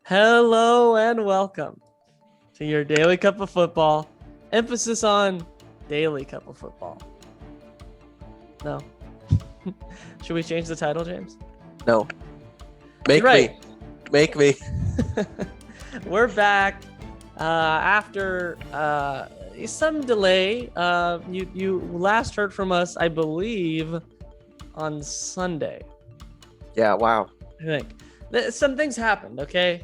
Hello and welcome to your Daily Cup of Football. Emphasis on Daily Cup of Football. No. Should we change the title, James? No. Make me. We're back after some delay. You last heard from us, I believe, on Sunday. Yeah, wow. I think. Some things happened, okay?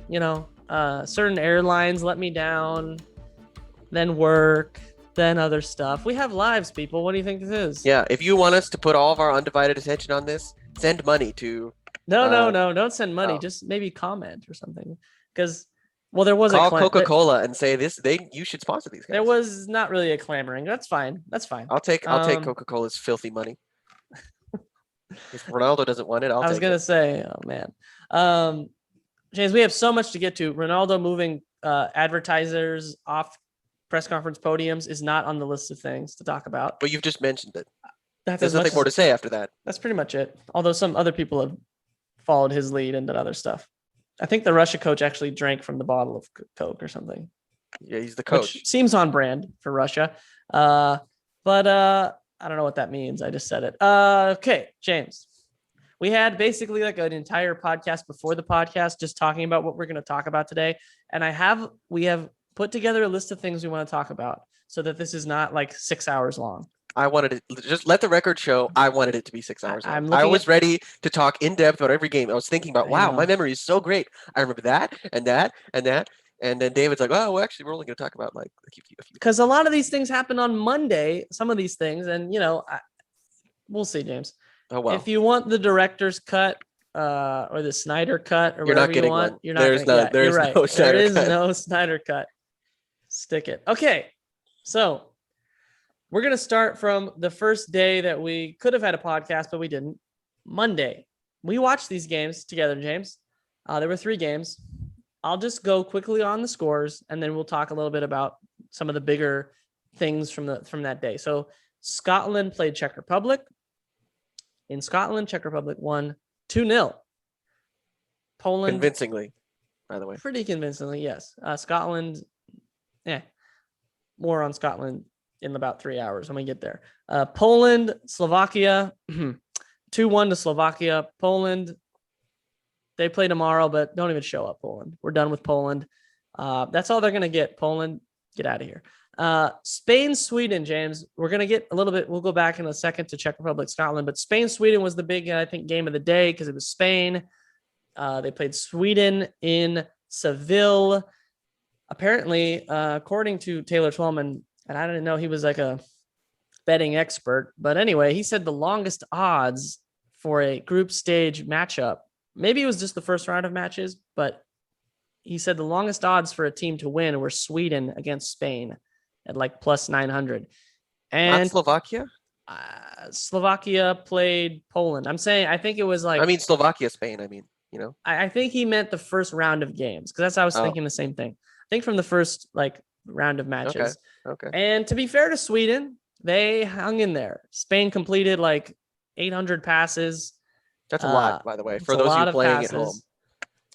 Certain airlines let me down, then work, then other stuff. We have lives, people. What do you think this is? Yeah, if you want us to put all of our undivided attention on this, send money to... No. Don't send money. Oh. Just maybe comment or something. Because, there was Call a Coca-Cola and say you should sponsor these guys. There was not really a clamoring. That's fine. I'll take Coca-Cola's filthy money. If Ronaldo doesn't want it, I was gonna say, oh man. James, we have so much to get to. Ronaldo moving advertisers off press conference podiums is not on the list of things to talk about. But you've just mentioned it. There's nothing more to say after that. That's pretty much it. Although some other people have followed his lead and done other stuff. I think the Russia coach actually drank from the bottle of Coke or something. Yeah, he's the coach. Which seems on brand for Russia. But I don't know what that means. I just said it. Okay, James. We had basically like an entire podcast before the podcast just talking about what we're going to talk about today. And we have put together a list of things we want to talk about so that this is not like 6 hours long. I wanted it, just let the record show, I wanted it to be 6 hours long. I was ready to talk in depth about every game. I was thinking about, wow, my memory is so great. I remember that and that and that. And then David's like, oh, well, actually, we're only going to talk about like a few. Because a lot of these things happen on Monday, some of these things. And, we'll see, James. Oh, well. If you want the director's cut or the Snyder cut or whatever you want, you're not getting one. There's no Snyder cut. There is no Snyder cut. Stick it. Okay. So we're going to start from the first day that we could have had a podcast, but we didn't. Monday. We watched these games together, James. There were 3 games. I'll just go quickly on the scores, and then we'll talk a little bit about some of the bigger things from that day. So Scotland played Czech Republic. In Scotland, Czech Republic won 2-0. Poland. Convincingly, by the way. Pretty convincingly, yes. Scotland, more on Scotland in about 3 hours when we get there. Poland, Slovakia, 2-1 to Slovakia. Poland, they play tomorrow, but don't even show up, Poland. We're done with Poland. That's all they're going to get. Poland, get out of here. Spain, Sweden, James. We're going to get a little bit. We'll go back in a second to Czech Republic, Scotland. But Spain, Sweden was the big, I think, game of the day because it was Spain. They played Sweden in Seville. Apparently, according to Taylor Twellman, and I didn't know he was like a betting expert. But anyway, he said the longest odds for a group stage matchup. Maybe it was just the first round of matches, but he said the longest odds for a team to win were Sweden against Spain at like plus 900. And not Slovakia? Slovakia played Poland. I think it was like... Slovakia, Spain, I think he meant the first round of games because that's how I was thinking the same thing. I think from the first like round of matches. Okay. And to be fair to Sweden, they hung in there. Spain completed like 800 passes. That's a lot, by the way, for those of you playing at home.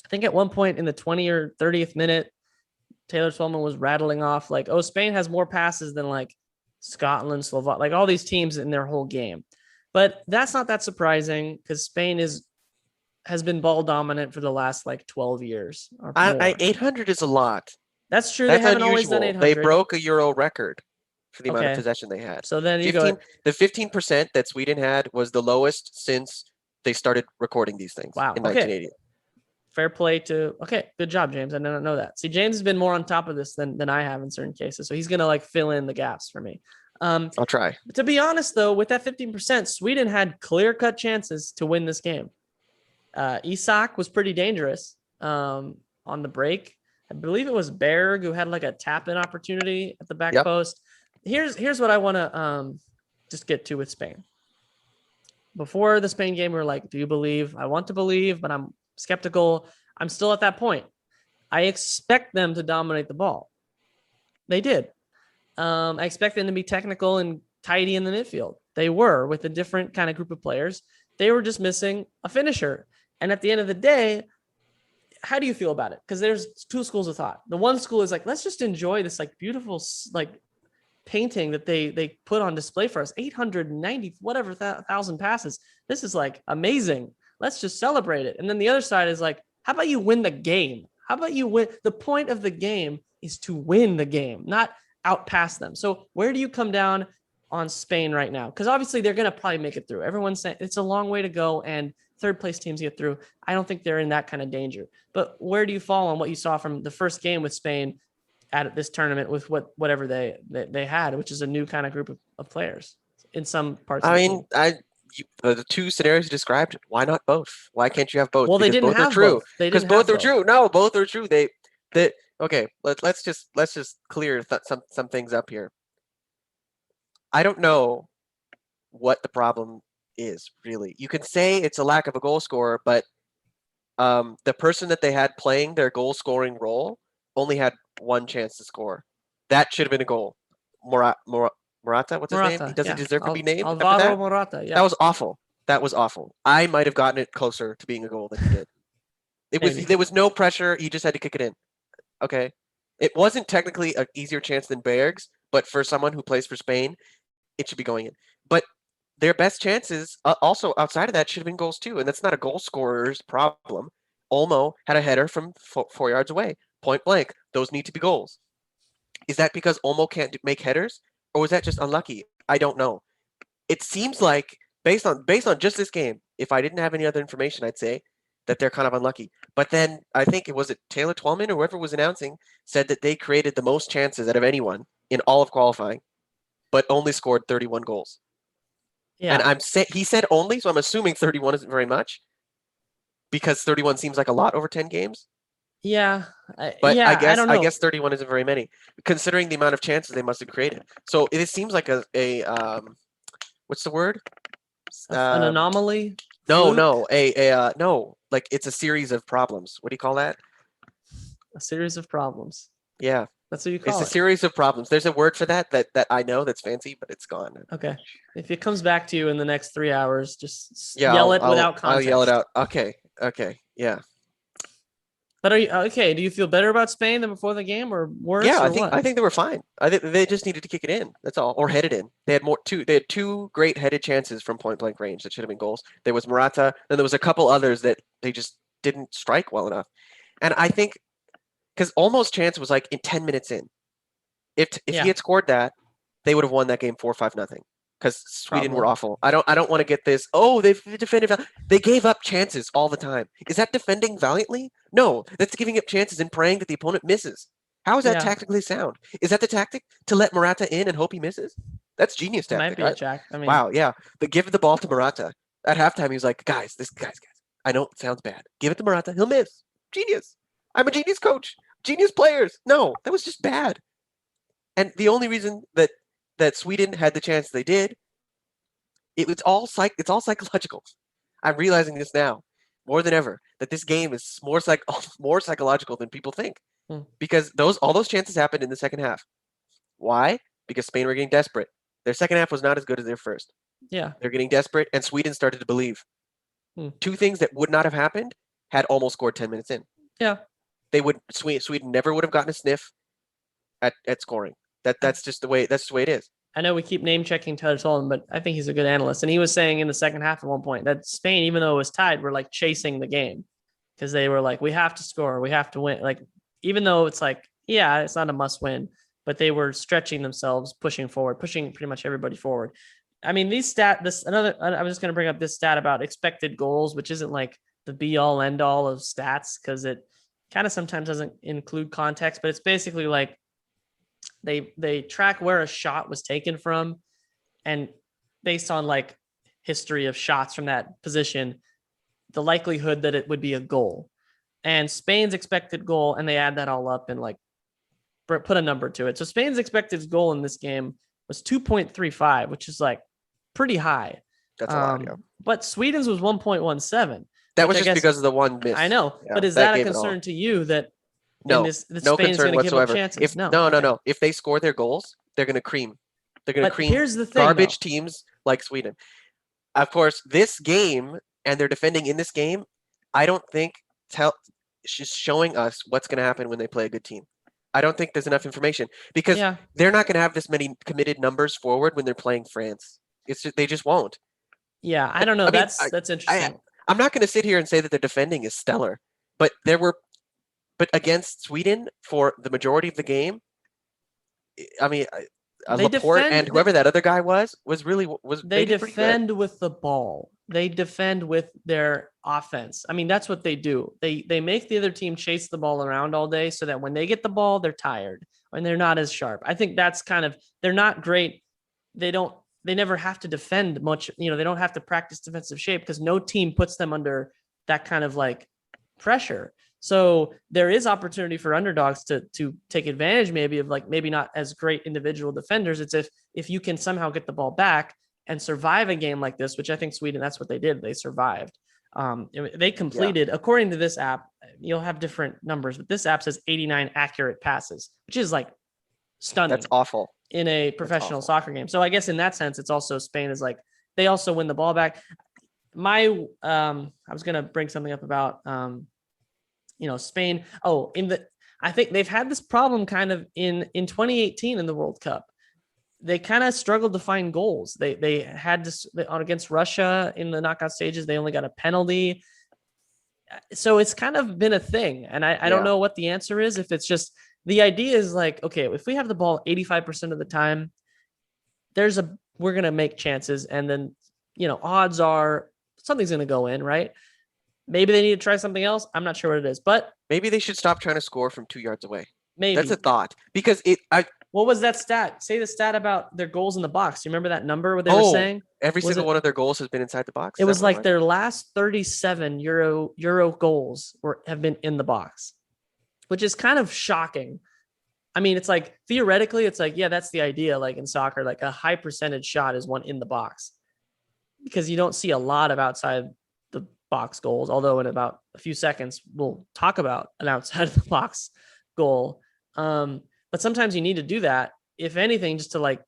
I think at one point in the 20 or 30th minute, Taylor Twellman was rattling off like, oh, Spain has more passes than like Scotland, Slovakia, like all these teams in their whole game. But that's not that surprising because Spain has been ball dominant for the last like 12 years. 800 is a lot. That's true. That's they haven't unusual. Always done 800. They broke a Euro record for the amount of possession they had. So then the 15% that Sweden had was the lowest since they started recording these things in 1980. Fair play to... Okay, good job, James. I didn't know that. See, James has been more on top of this than I have in certain cases, so he's going to like fill in the gaps for me. I'll try. To be honest, though, with that 15%, Sweden had clear-cut chances to win this game. Isak was pretty dangerous on the break. I believe it was Berg who had like a tap-in opportunity at the back post. Here's what I want to just get to with Spain. Before the Spain game, we were like, do you believe? I want to believe, but I'm skeptical. I'm still at that point. I expect them to dominate the ball. They did. I expect them to be technical and tidy in the midfield. They were with a different kind of group of players. They were just missing a finisher. And at the end of the day, how do you feel about it? Because there's two schools of thought. The one school is like, let's just enjoy this like beautiful like painting that they put on display for us. 890 whatever thousand passes. This is like amazing. Let's just celebrate it. And then the other side is like, how about you win the game? How about you win? The point of the game is to win the game, not outpass them. So where do you come down on Spain right now? Because obviously they're going to probably make it through. Everyone's saying it's a long way to go, and third place teams get through. I don't think they're in that kind of danger. But where do you fall on what you saw from the first game with Spain at this tournament with whatever they had, which is a new kind of group of players in some parts? I mean, the two scenarios you described, why not both? Why can't you have both? Well, because they didn't both have are true. both. Because both are true. No, both are true. Okay. Let's just clear some things up here. I don't know what the problem is really. You can say it's a lack of a goal scorer, but the person that they had playing their goal scoring role only had one chance to score. That should have been a goal. Morata, what's his name? He doesn't deserve to be named. Alvaro Morata. Yeah, that was awful. That was awful. I might have gotten it closer to being a goal than he did. There was no pressure. He just had to kick it in. Okay, it wasn't technically an easier chance than Berg's, but for someone who plays for Spain, it should be going in. But their best chances, also outside of that, should have been goals too, and that's not a goal scorer's problem. Olmo had a header from 4 yards away, point blank. Those need to be goals. Is that because Olmo can't make headers, or was that just unlucky? I don't know. It seems like based on just this game, if I didn't have any other information, I'd say that they're kind of unlucky. But then I think it was Taylor Twellman or whoever was announcing said that they created the most chances out of anyone in all of qualifying, but only scored 31 goals. Yeah. And he said only, so I'm assuming 31 isn't very much, because 31 seems like a lot over 10 games. Yeah, but I guess 31 isn't very many, considering the amount of chances they must have created. So it seems like a what's the word? An anomaly? No, no, like it's a series of problems. What do you call that? A series of problems. Yeah. That's what you call it. It's a series of problems. There's a word for that I know that's fancy, but it's gone. Okay. If it comes back to you in the next 3 hours, just yell it without context. I'll yell it out. Okay. Yeah. But are you okay? Do you feel better about Spain than before the game, or worse? Yeah, I think they were fine. I think they just needed to kick it in. That's all, or head it in. They had two great headed chances from point blank range that should have been goals. There was Morata, then there was a couple others that they just didn't strike well enough. And I think because Olmo's chance was like in 10 minutes in. If he had scored that, they would have won that game 4-5-0. Because Sweden were awful. I don't want to get this. Oh, they've defended. They gave up chances all the time. Is that defending valiantly? No, that's giving up chances and praying that the opponent misses. How is that tactically sound? Is that the tactic to let Morata in and hope he misses? That's genius tactic. Might be a Jack. I mean, wow, yeah. But give the ball to Morata at halftime. He was like, guys. I know it sounds bad. Give it to Morata. He'll miss. Genius. I'm a genius coach. Genius players. No, that was just bad. And the only reason that Sweden had the chance they did, it's all psychological. I'm realizing this now more than ever, that this game is more psychological than people think. Because all those chances happened in the second half. Why? Because Spain were getting desperate. Their second half was not as good as their first. Yeah. They're getting desperate, and Sweden started to believe. Two things that would not have happened had almost scored 10 minutes in. Yeah. Sweden never would have gotten a sniff at scoring. That's just the way it is. I know we keep name checking Taylor Twellman, but I think he's a good analyst. And he was saying in the second half at one point that Spain, even though it was tied, were like chasing the game because they were like, we have to score, we have to win. Like, even though it's like, yeah, it's not a must win, but they were stretching themselves, pushing pretty much everybody forward. I mean, I'm just going to bring up this stat about expected goals, which isn't like the be all end all of stats because it kind of sometimes doesn't include context, but it's basically like they track where a shot was taken from, and based on like history of shots from that position, the likelihood that it would be a goal. And Spain's expected goal, and they add that all up and like put a number to it. So Spain's expected goal in this game was 2.35, which is like pretty high. That's a lot, yeah. But Sweden's was 1.17. That was just because of the one miss. I know, but is that a concern to you that no Spain's concern whatsoever? No. If they score their goals, they're going to cream. They're going to cream. Here's the thing, garbage teams like Sweden. Of course, this game and they're defending in this game. I don't think just showing us what's going to happen when they play a good team. I don't think there's enough information because Yeah. they're not going to have this many committed numbers forward when they're playing France. They just won't. Yeah, I don't know. I mean, That's interesting. I'm not going to sit here and say that the defending is stellar, but against Sweden for the majority of the game, I mean, Laporte and whoever that other guy was they defend with the ball. They defend with their offense. I mean, that's what they do. They make the other team chase the ball around all day so that when they get the ball, they're tired and they're not as sharp. I think that's they're not great. They never have to defend much. They don't have to practice defensive shape because no team puts them under that kind of like pressure. So there is opportunity for underdogs to take advantage maybe of maybe not as great individual defenders. It's if you can somehow get the ball back and survive a game like this, which I think Sweden, that's what they did. They survived. They completed, according to this app, you'll have different numbers, but this app says 89 accurate passes, which is like stunning. That's awful. In a professional soccer game. So I guess in that sense, it's also Spain is they also win the ball back. I was going to bring something up about, Spain. I think they've had this problem kind of in 2018 in the World Cup. They kind of struggled to find goals. They had this against Russia in the knockout stages. They only got a penalty. So it's kind of been a thing. And I don't know what the answer is. If it's just, the idea is okay, if we have the ball 85% of the time, we're going to make chances. And then, odds are something's going to go in, right? Maybe they need to try something else. I'm not sure what it is, but maybe they should stop trying to score from 2 yards away. Maybe that's a thought because what was that stat? Say the stat about their goals in the box. You remember that number what they were saying? Every single one of their goals has been inside the box. It was their last 37 Euro goals have been in the box, which is kind of shocking. I mean, it's theoretically, it's that's the idea. In soccer, a high percentage shot is one in the box because you don't see a lot of outside the box goals. Although in about a few seconds, we'll talk about an outside of the box goal. But sometimes you need to do that, if anything, just to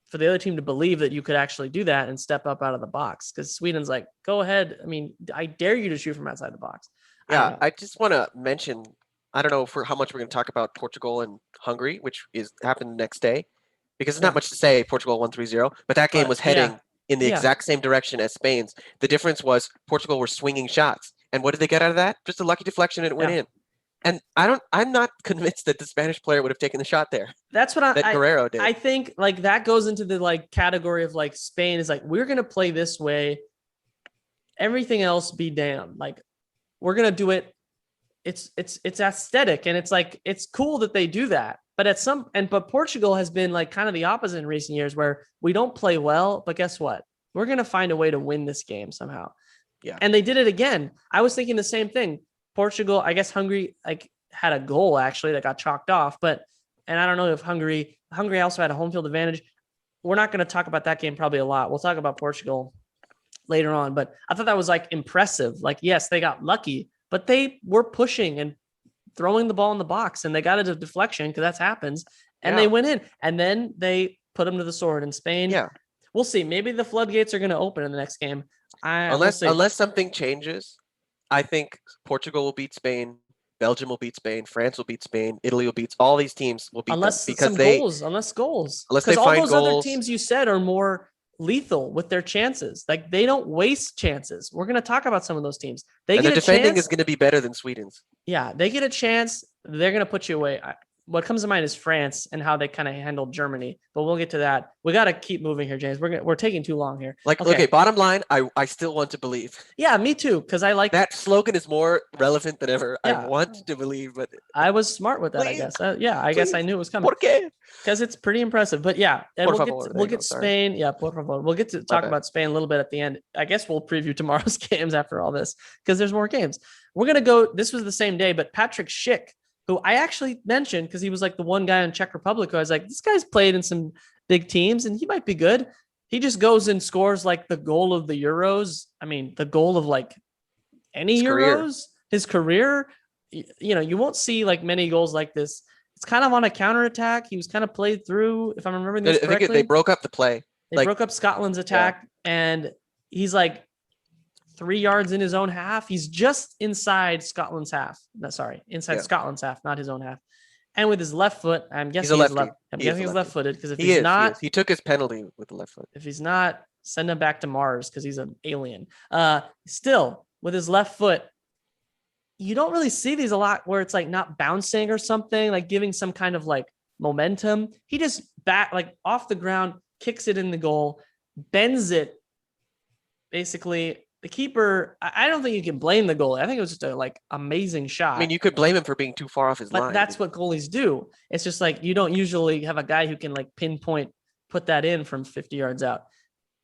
for the other team to believe that you could actually do that and step up out of the box. Because Sweden's go ahead. I mean, I dare you to shoot from outside the box. Yeah, I just want to mention, I don't know for how much we're going to talk about Portugal and Hungary, which happened the next day, because there's not much to say. Portugal won 3-0, but that game was heading in the exact same direction as Spain's. The difference was Portugal were swinging shots. And what did they get out of that? Just a lucky deflection and it went in. And I'm not convinced that the Spanish player would have taken the shot there. That's what Guerrero did. I think that goes into the category of Spain is we're going to play this way. Everything else be damned. We're going to do it. It's aesthetic. And it's cool that they do that. But but Portugal has been kind of the opposite in recent years where we don't play well, but guess what? We're going to find a way to win this game somehow. Yeah. And they did it again. I was thinking the same thing. Portugal, I guess Hungary had a goal actually that got chalked off, and I don't know if Hungary also had a home field advantage. We're not going to talk about that game probably a lot. We'll talk about Portugal later on, but I thought that was impressive. Yes, they got lucky, but they were pushing and throwing the ball in the box and they got a deflection because that happens and they went in and then they put them to the sword in Spain. Yeah. We'll see. Maybe the floodgates are going to open in the next game. Unless something changes. I think Portugal will beat Spain, Belgium will beat Spain, France will beat Spain, Italy will beat all these teams will beat them because goals. Unless they all find those goals. Other teams you said are more lethal with their chances. They don't waste chances. We're going to talk about some of those teams. Their defending is going to be better than Sweden's. Yeah, they get a chance. They're going to put you away. What comes to mind is France and how they kind of handled Germany, but we'll get to that. We got to keep moving here, James. We're taking too long here. Okay, bottom line, I still want to believe. Yeah, me too, because I like that slogan is more relevant than ever. Yeah. I want to believe, but I was smart with that, I guess. I guess I knew it was coming. ¿Por qué? Because it's pretty impressive. But yeah, and we'll get Spain. Yeah, por favor. We'll get to talk about Spain a little bit at the end. I guess we'll preview tomorrow's games after all this because there's more games. We're gonna go. This was the same day, but Patrick Schick, who I actually mentioned because he was the one guy in Czech Republic who I was this guy's played in some big teams and he might be good. He just goes and scores the goal of the Euros. I mean, the goal of any Euros, his career. You won't see many goals like this. It's kind of on a counterattack. He was kind of played through, if I'm remembering this correctly. They broke up the play. They broke up Scotland's attack and he's 3 yards in his own half. He's just inside Scotland's half. No, sorry, inside Scotland's half, not his own half. And with his left foot, I'm guessing he's left-footed because if he's not, he took his penalty with the left foot. If he's not, send him back to Mars because he's an alien. Still, with his left foot, you don't really see these a lot where it's like not bouncing or something, like giving some kind of like momentum. He just off the ground, kicks it in the goal, bends it. Basically, the keeper, I don't think you can blame the goalie. I think it was just a like amazing shot. I mean, you could blame him for being too far off his line. That's what goalies do. It's just like you don't usually have a guy who can like pinpoint, put that in from 50 yards out.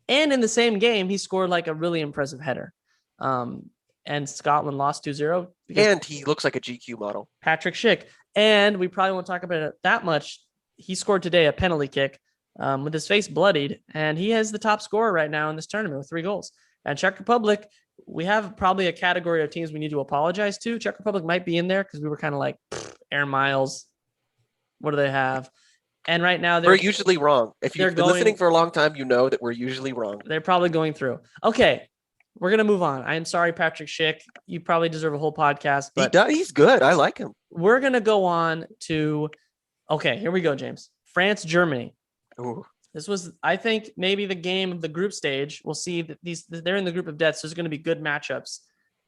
And in the same game, he scored like a really impressive header. And Scotland lost 2-0. And he looks like a GQ model. Patrick Schick. And we probably won't talk about it that much. He scored today a penalty kick with his face bloodied. And he has the top scorer right now in this tournament with 3 goals. And Czech Republic, we have probably a category of teams we need to apologize to. Czech Republic might be in there because we were kind of like, Air Miles. What do they have? And right now we're usually wrong. If you've been listening for a long time, you know that we're usually wrong. They're probably going through. Okay, we're gonna move on. I am sorry, Patrick Schick. You probably deserve a whole podcast, but he's good. I like him. We're gonna go on to. Okay, here we go, James. France, Germany. Ooh. This was, I think, maybe the game of the group stage. We'll see that they're in the group of death, so there's going to be good matchups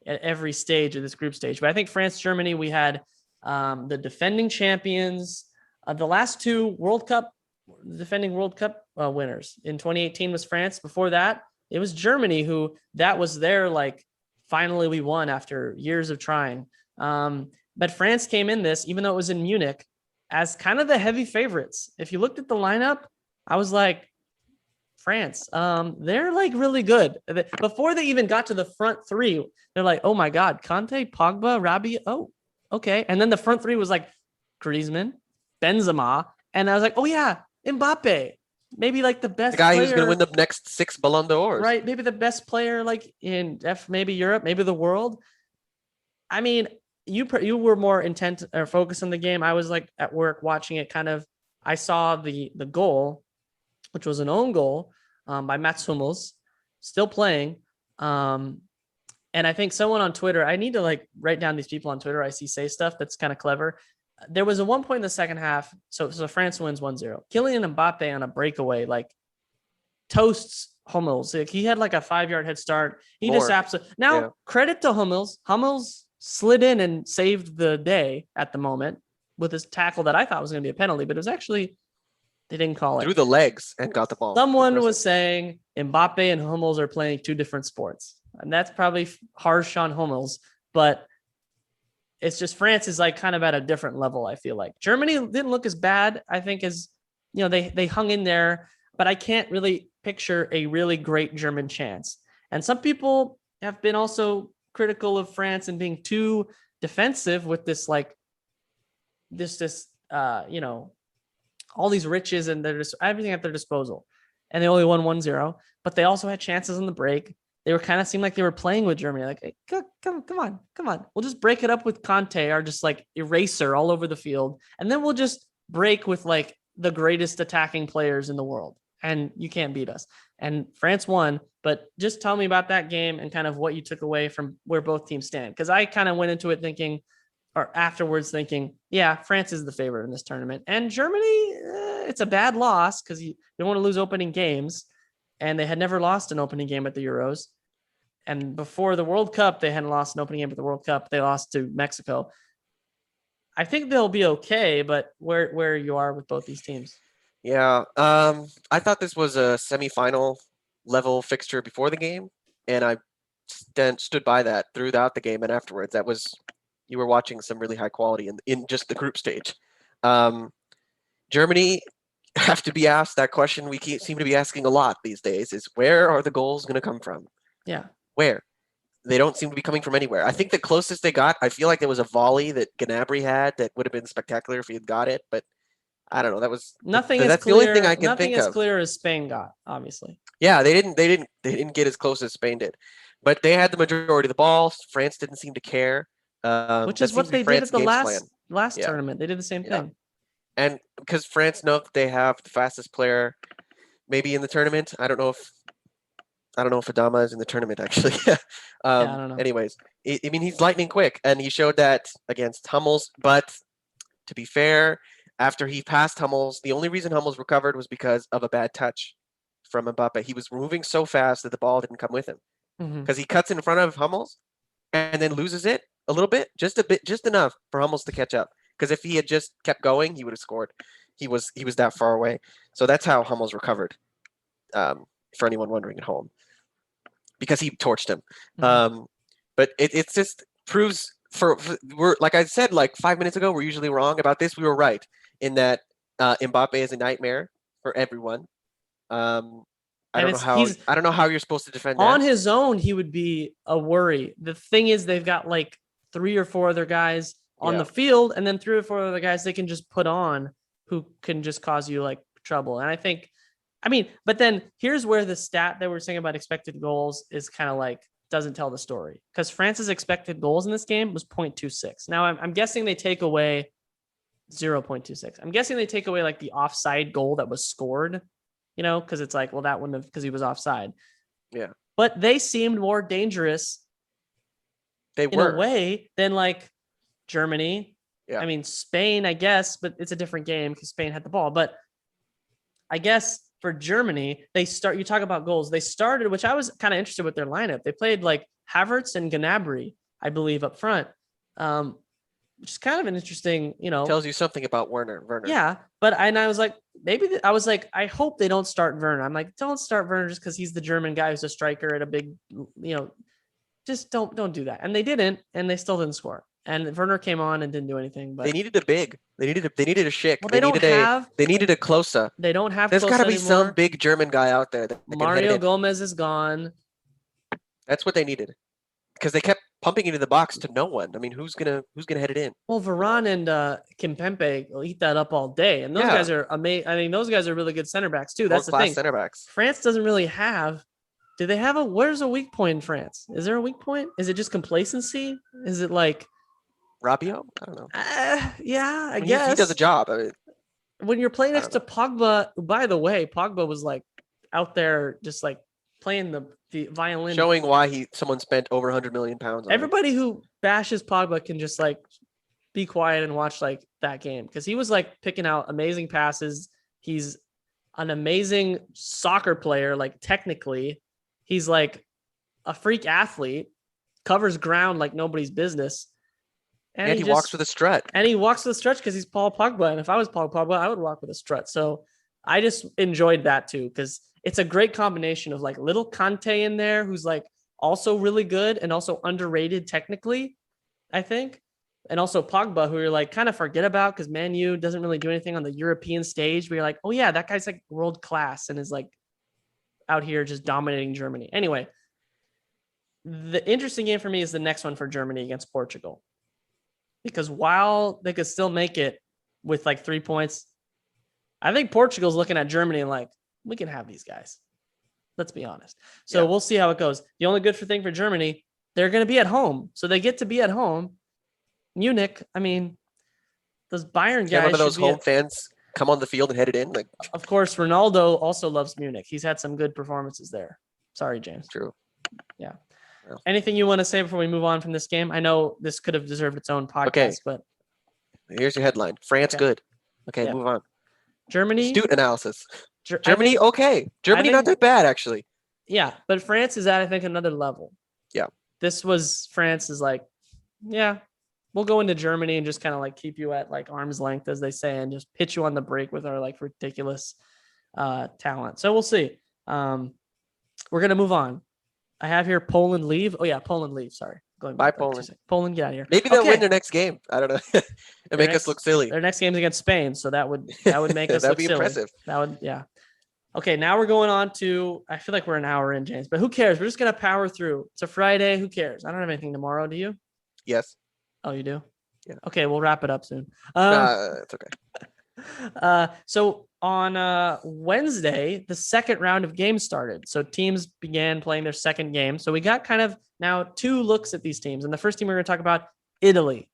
at every stage of this group stage. But I think France, Germany, we had the defending champions. The last 2 defending World Cup winners in 2018 was France. Before that, it was Germany that was their like, finally we won after years of trying. But France came in this, even though it was in Munich, as kind of the heavy favorites. If you looked at the lineup, I was like, France, they're like really good. Before they even got to the front 3, they're like, oh my God, Kanté, Pogba, Rabiot. Oh, okay. And then the front 3 was like Griezmann, Benzema, and I was like, oh yeah, Mbappe, maybe like the best guy player, who's going to win the next 6 Ballon d'Ors, right? Maybe the best player, like in maybe Europe, maybe the world. I mean, you were more intent or focused on the game. I was like at work watching it. Kind of, I saw the goal, which was an own goal by Mats Hummels, still playing. And I think someone on Twitter, I need to like write down these people on Twitter I see say stuff that's kind of clever. There was a 1 point in the second half. So France wins 1-0. Kylian Mbappe on a breakaway, like toasts Hummels. Like, he had like a 5-yard head start. He just absolutely, credit to Hummels. Hummels slid in and saved the day at the moment with his tackle that I thought was going to be a penalty, but it was actually, they didn't call it. Through the legs and got the ball. Someone was saying Mbappe and Hummels are playing 2 different sports. And that's probably harsh on Hummels, but it's just France is like kind of at a different level, I feel like. Germany didn't look as bad, I think, as, you know, they hung in there, but I can't really picture a really great German chance. And some people have been also critical of France and being too defensive with this, like, you know, all these riches and they're just everything at their disposal. And they only won 1-0, but they also had chances on the break. They were kind of seemed like they were playing with Germany. Like, hey, come on. We'll just break it up with Kanté, our just like eraser all over the field. And then we'll just break with like the greatest attacking players in the world. And you can't beat us. And France won, but just tell me about that game and kind of what you took away from where both teams stand. Because I kind of went into it thinking, or afterwards thinking, yeah, France is the favorite in this tournament. And Germany, it's a bad loss because you don't want to lose opening games. And they had never lost an opening game at the Euros. And before the World Cup, they hadn't lost an opening game at the World Cup. They lost to Mexico. I think they'll be okay, but where you are with both these teams. Yeah. I thought this was a semifinal level fixture before the game. And I stood by that throughout the game and afterwards. You were watching some really high quality in just the group stage. Germany have to be asked that question we seem to be asking a lot these days is where are the goals going to come from? Yeah. Where? They don't seem to be coming from anywhere. I think the closest they got, I feel like there was a volley that Gnabry had that would have been spectacular if he had got it, but I don't know. That was nothing. That's clear, the only thing I can nothing think as of. Clear as Spain got, obviously. Yeah, they didn't get as close as Spain did, but they had the majority of the ball. France didn't seem to care, which is what they did at the last tournament. They did the same thing. And because France know that they have the fastest player maybe in the tournament. I don't know I don't know if Adama is in the tournament actually. I don't know. Anyways, I mean, he's lightning quick, and he showed that against Hummels. But to be fair, after he passed Hummels, the only reason Hummels recovered was because of a bad touch from Mbappe. He was moving so fast that the ball didn't come with him because he cuts in front of Hummels and then loses it a little bit, just enough for Hummels to catch up. Because if he had just kept going, he would have scored. He was that far away. So that's how Hummels recovered. For anyone wondering at home, because he torched him. But it just proves we're, like I said like 5 minutes ago, we're usually wrong about this. We were right in that Mbappe is a nightmare for everyone. I don't know how you're supposed to defend on that. his own. He would be a worry. The thing is, they've got like 3 or 4 other guys on the field, and then 3 or 4 other guys they can just put on who can just cause you like trouble. And I mean, but then here's where the stat that we're saying about expected goals is kind of like doesn't tell the story, because France's expected goals in this game was 0.26. Now I'm guessing they take away 0.26. I'm guessing they take away like the offside goal that was scored, because it's like, well, that wouldn't have, because he was offside. Yeah. But they seemed more dangerous in a way than like Germany. Yeah. I mean, Spain, I guess, but it's a different game because Spain had the ball. But I guess for Germany, you talk about goals. They started, which I was kind of interested with their lineup. They played like Havertz and Gnabry, I believe, up front, which is kind of an interesting, tells you something about Werner. Yeah, but I was like, I hope they don't start Werner. I'm like, don't start Werner just because he's the German guy who's a striker at a big, just don't do that. And they didn't, and they still didn't score. And Werner came on and didn't do anything. But they needed a big. They needed a Schick. Well, they needed a Klose. They don't have. There's got to be some big German guy out there that Mario Gomez is gone. That's what they needed, because they kept pumping into the box to no one. I mean, who's gonna head it in? Well, Varane and Kimpembe will eat that up all day, and those guys are amazing. I mean, those guys are really good center backs too. That's the thing. Center backs. France doesn't really have. Do they have where's a weak point in France? Is there a weak point? Is it just complacency? Is it like Rabiot? I don't know. Yeah, I guess he does a job. When you're playing next to Pogba, by the way, Pogba was like out there just like playing the violin, showing why someone spent over £100 million on everybody who bashes Pogba can just like be quiet and watch like that game, because he was like picking out amazing passes. He's an amazing soccer player. Like technically, he's like a freak athlete, covers ground like nobody's business. And he walks with a strut. And he walks with a strut because he's Paul Pogba. And if I was Paul Pogba, I would walk with a strut. So I just enjoyed that too, because it's a great combination of like little Kanté in there, who's like also really good and also underrated technically, I think. And also Pogba, who you're like kind of forget about because Man U doesn't really do anything on the European stage. But you're like, oh yeah, that guy's like world class and is like out here just dominating Germany. Anyway, the interesting game for me is the next one for Germany against Portugal. Because while they could still make it with like 3 points, I think Portugal's looking at Germany and like, we can have these guys. Let's be honest. So we'll see how it goes. The only good thing for Germany, they're going to be at home. So they get to be at home. Munich, I mean, those Bayern guys. One of those home fans come on the field and head it in. Like, of course, Ronaldo also loves Munich. He's had some good performances there. Sorry, James. True. Yeah. Anything you want to say before we move on from this game? I know this could have deserved its own podcast, but here's your headline. France good. Okay, move on. Germany. Astute analysis. Germany, okay. Germany not that bad, actually. Yeah, but France is at, I think, another level. Yeah. France is like, yeah, we'll go into Germany and just kind of like keep you at like arm's length, as they say, and just hit you on the break with our like ridiculous talent. So we'll see. We're going to move on. I have here Poland leave. Oh yeah, Poland leave. Sorry. Going back. Bye, Poland. Poland, get out of here. Maybe they'll win their next game. I don't know. Make us look silly. Their next game's against Spain, so that would make us look silly. Impressive. That would, yeah. Okay, now we're going on to, I feel like we're an hour in, James, but who cares? We're just gonna power through. It's a Friday. Who cares? I don't have anything tomorrow. Do you? Yes. Oh, you do? Yeah. Okay, we'll wrap it up soon. It's okay. So on Wednesday, the second round of games started. So teams began playing their second game. So we got kind of now 2 looks at these teams. And the first team we're going to talk about, Italy.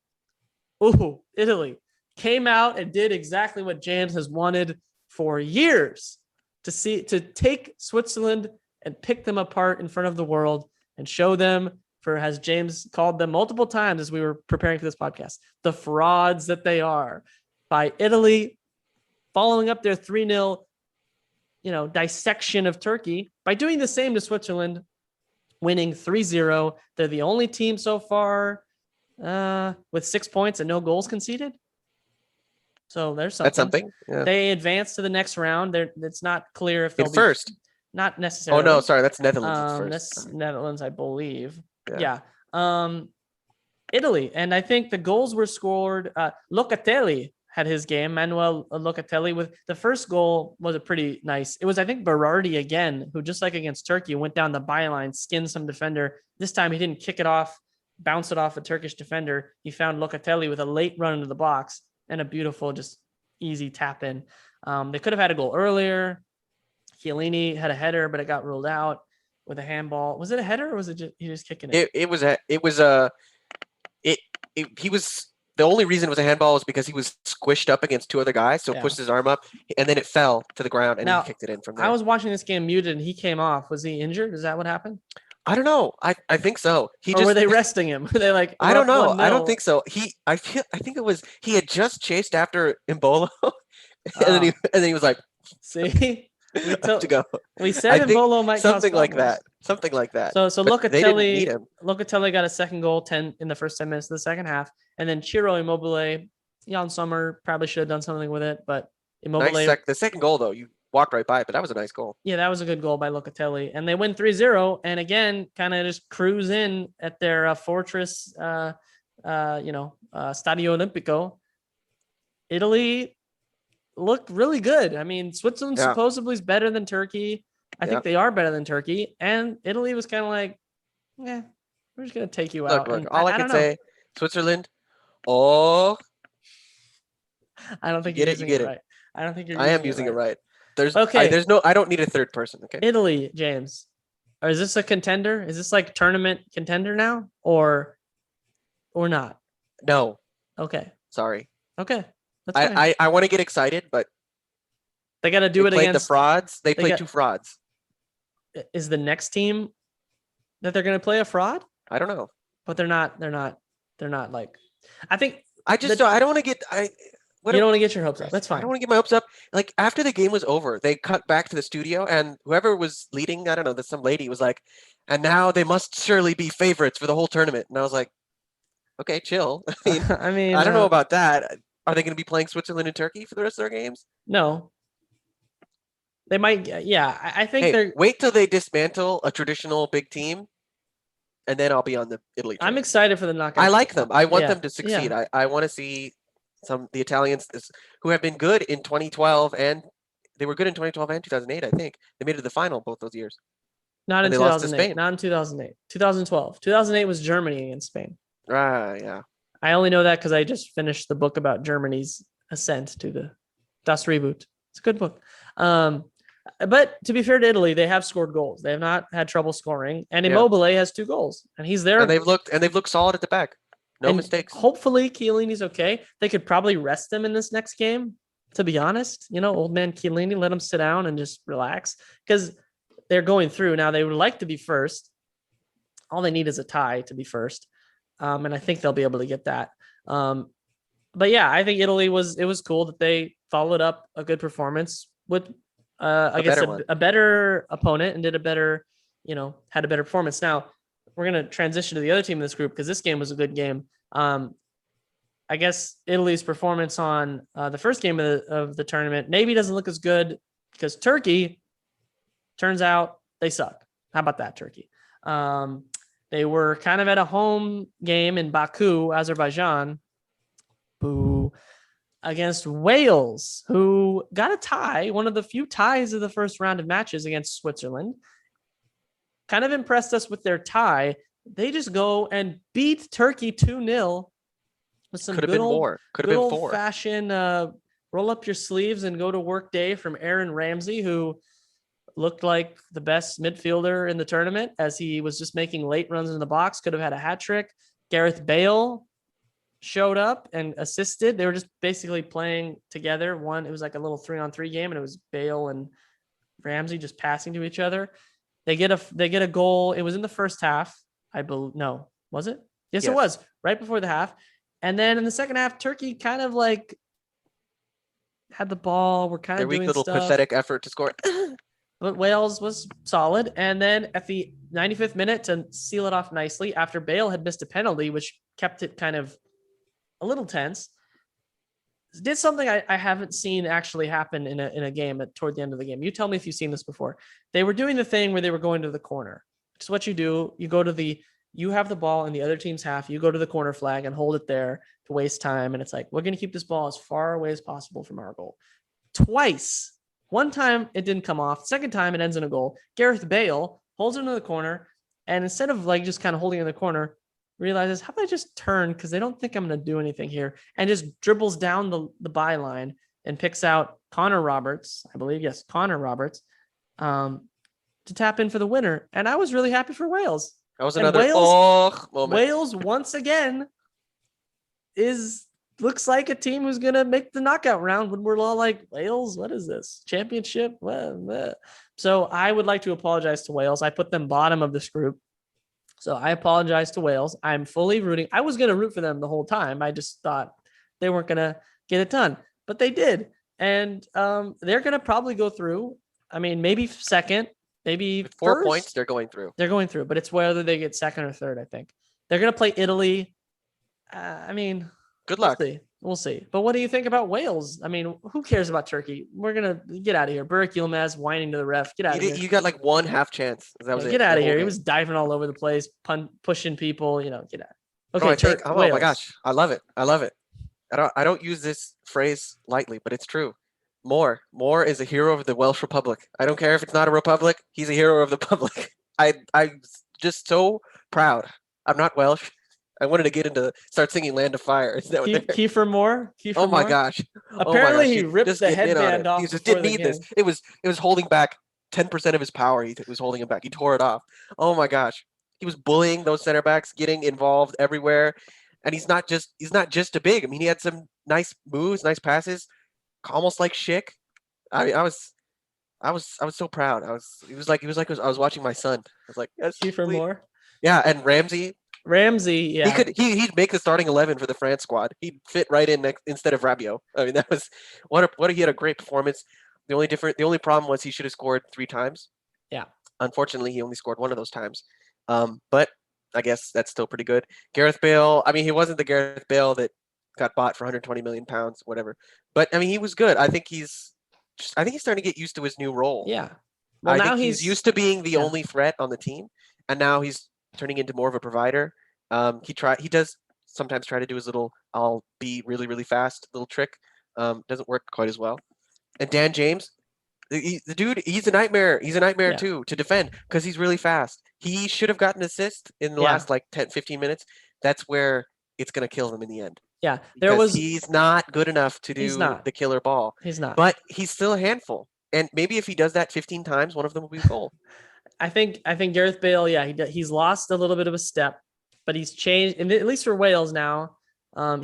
Ooh, Italy came out and did exactly what James has wanted for years to take Switzerland and pick them apart in front of the world and show them, for as James called them multiple times as we were preparing for this podcast, the frauds that they are, by Italy following up their 3-0, dissection of Turkey by doing the same to Switzerland, winning 3-0. They're the only team so far with 6 points and no goals conceded. So there's something. That's something. Yeah. They advance to the next round. It's not clear if they'll be first. Not necessarily. Oh no, sorry, that's Netherlands first. That's Netherlands, I believe. Yeah. Italy, and I think the goals were scored. Locatelli had his game. Manuel Locatelli with the first goal was a pretty nice. It was, I think, Berardi again, who just like against Turkey went down the byline, skinned some defender. This time he didn't kick it off, bounce it off a Turkish defender. He found Locatelli with a late run into the box and a beautiful, just easy tap in. They could have had a goal earlier. Chiellini had a header, but it got ruled out with a handball. Was it a header or was it just he just kicking it? He was the only reason it was a handball was because he was squished up against two other guys, so pushed his arm up and then it fell to the ground and he kicked it in from there. I was watching this game muted and he came off. Was he injured? Is that what happened? I don't know. I think so. Were they resting him? Were they like, I don't know. I don't think so. I think it was he had just chased after Embolo and then he was like, see. To go. We said Embolo might something like that. Something like that. So Locatelli got a second goal in the first 10 minutes of the second half, and then Ciro Immobile, Jan Sommer probably should have done something with it, but Immobile. The second goal though, you walked right by it, but that was a nice goal. Yeah, that was a good goal by Locatelli, and they win 3-0, and again, kind of just cruise in at their fortress, Stadio Olimpico. Italy looked really good. I mean, Switzerland supposedly is better than Turkey. I think they are better than Turkey. And Italy was kind of like, we're just going to take you out. Look, all I can say, Switzerland, I don't think you're using it right. I don't think you're using it right. I am using it right. I don't need a third person. Okay. Italy, James. Or is this a contender? Is this like tournament contender now? Or not? No. Okay. Sorry. Okay. I want to get excited, but they got to do it against the frauds. They played two frauds. Is the next team that they're going to play a fraud? I don't know, but they're not like. I think I don't want to get. You don't want to get your hopes up. That's fine. I don't want to get my hopes up. Like after the game was over, they cut back to the studio, and whoever was leading, I don't know, some lady was like, "And now they must surely be favorites for the whole tournament." And I was like, "Okay, chill." I mean, I don't know about that. Are they going to be playing Switzerland and Turkey for the rest of their games? No. They might. Yeah, I think they're. Wait till they dismantle a traditional big team, and then I'll be on the Italy train. I'm excited for the knockout. I like them. I want them to succeed. Yeah. I want to see the Italians who have been good in 2012 and they were good in 2012 and 2008. I think they made it to the final both those years. Not in 2008. Not in 2008. 2012. 2008 was Germany against Spain. Right. Yeah. I only know that because I just finished the book about Germany's ascent to the Das Reboot. It's a good book. But to be fair to Italy, they have scored goals. They have not had trouble scoring. And Immobile has 2 goals. And he's there. And they've looked solid at the back. No mistakes. Hopefully Chiellini's okay. They could probably rest him in this next game, to be honest. Old man Chiellini, let him sit down and just relax. Because they're going through. Now they would like to be first. All they need is a tie to be first. And I think they'll be able to get that. But yeah, I think Italy it was cool that they followed up a good performance with, I guess, a better opponent and did a better, had a better performance. Now we're going to transition to the other team in this group because this game was a good game. I guess Italy's performance on the first game of the tournament maybe doesn't look as good because Turkey, turns out they suck. How about that, Turkey? They were kind of at a home game in Baku, Azerbaijan, against Wales, who got a tie, one of the few ties of the first round of matches against Switzerland. Kind of impressed us with their tie. They just go and beat Turkey 2-0 with some good old-fashioned roll up your sleeves and go to work day from Aaron Ramsey, who looked like the best midfielder in the tournament as he was just making late runs in the box, could have had a hat trick. Gareth Bale showed up and assisted. They were just basically playing together. It was like a little 3-on-3 game, and it was Bale and Ramsey just passing to each other. They get a goal. It was in the first half. I believe. No, was it? Yes, it was right before the half. And then in the second half, Turkey kind of like had the ball. We're kind Their of weak doing little stuff. pathetic effort to score. But Wales was solid. And then at the 95th minute to seal it off nicely after Bale had missed a penalty, which kept it kind of a little tense, did something I haven't seen actually happen in a game toward the end of the game. You tell me if you've seen this before. They were doing the thing where they were going to the corner. It's what you do. You go to you have the ball in the other team's half. You go to the corner flag and hold it there to waste time. And it's like, we're going to keep this ball as far away as possible from our goal. Twice. One time it didn't come off. Second time it ends in a goal. Gareth Bale holds it into the corner. And instead of like just kind of holding it in the corner, realizes, how about I just turn, because they don't think I'm going to do anything here, and just dribbles down the byline and picks out Connor Roberts, I believe, yes, Connor Roberts, to tap in for the winner. And I was really happy for Wales. That was another moment. Wales once again looks like a team who's going to make the knockout round when we're all like, Wales, what is this? Championship? So I would like to apologize to Wales. I put them bottom of this group. So I apologize to Wales. I'm fully rooting. I was going to root for them the whole time. I just thought they weren't going to get it done, but they did. And they're going to probably go through. I mean, maybe second, maybe with 4 first. points. They're going through. They're going through, but it's whether they get second or third, I think. They're going to play Italy. I mean, good luck. We'll see. But what do you think about Wales? I mean, who cares about Turkey? We're going to get out of here. Burak Yilmaz whining to the ref. Get out of here. You got like one half chance. That was Get out of here. He was diving all over the place, pushing people, get out. Okay. Oh my gosh. I love it. I don't use this phrase lightly, but it's true. Moore is a hero of the Welsh Republic. I don't care if it's not a republic. He's a hero of the public. I'm just so proud. I'm not Welsh. I wanted to start singing Land of Fire. Is that what Kiefer Moore? Oh my gosh. Apparently he ripped the headband off. He just didn't need this. It was holding back 10% of his power. He was holding him back. He tore it off. Oh my gosh. He was bullying those center backs, getting involved everywhere. And he's not just a big. I mean, he had some nice moves, nice passes, almost like Schick. I was so proud. I was watching my son. I was like, yes, Kiefer Moore. Yeah, and Ramsey, yeah. He'd make the starting 11 for the France squad. He'd fit right in instead of Rabiot. I mean, that was he had a great performance. The only problem was he should have scored 3 times. Yeah. Unfortunately, he only scored 1 of those times. But I guess that's still pretty good. Gareth Bale, I mean, he wasn't the Gareth Bale that got bought for 120 million pounds, whatever. But I mean, he was good. I think he's starting to get used to his new role. Yeah. Well, now he's used to being the only threat on the team, and now he's turning into more of a provider. He does sometimes try to do his little I'll be really, really fast little trick. Doesn't work quite as well. And Dan James, the dude, he's a nightmare. He's a nightmare too to defend because he's really fast. He should have gotten an assist in the last like 10, 15 minutes. That's where it's going to kill them in the end. Yeah, he's not good enough to do the killer ball. He's not. But he's still a handful. And maybe if he does that 15 times, one of them will be a goal. I think Gareth Bale, he's lost a little bit of a step, but he's changed, and at least for Wales now,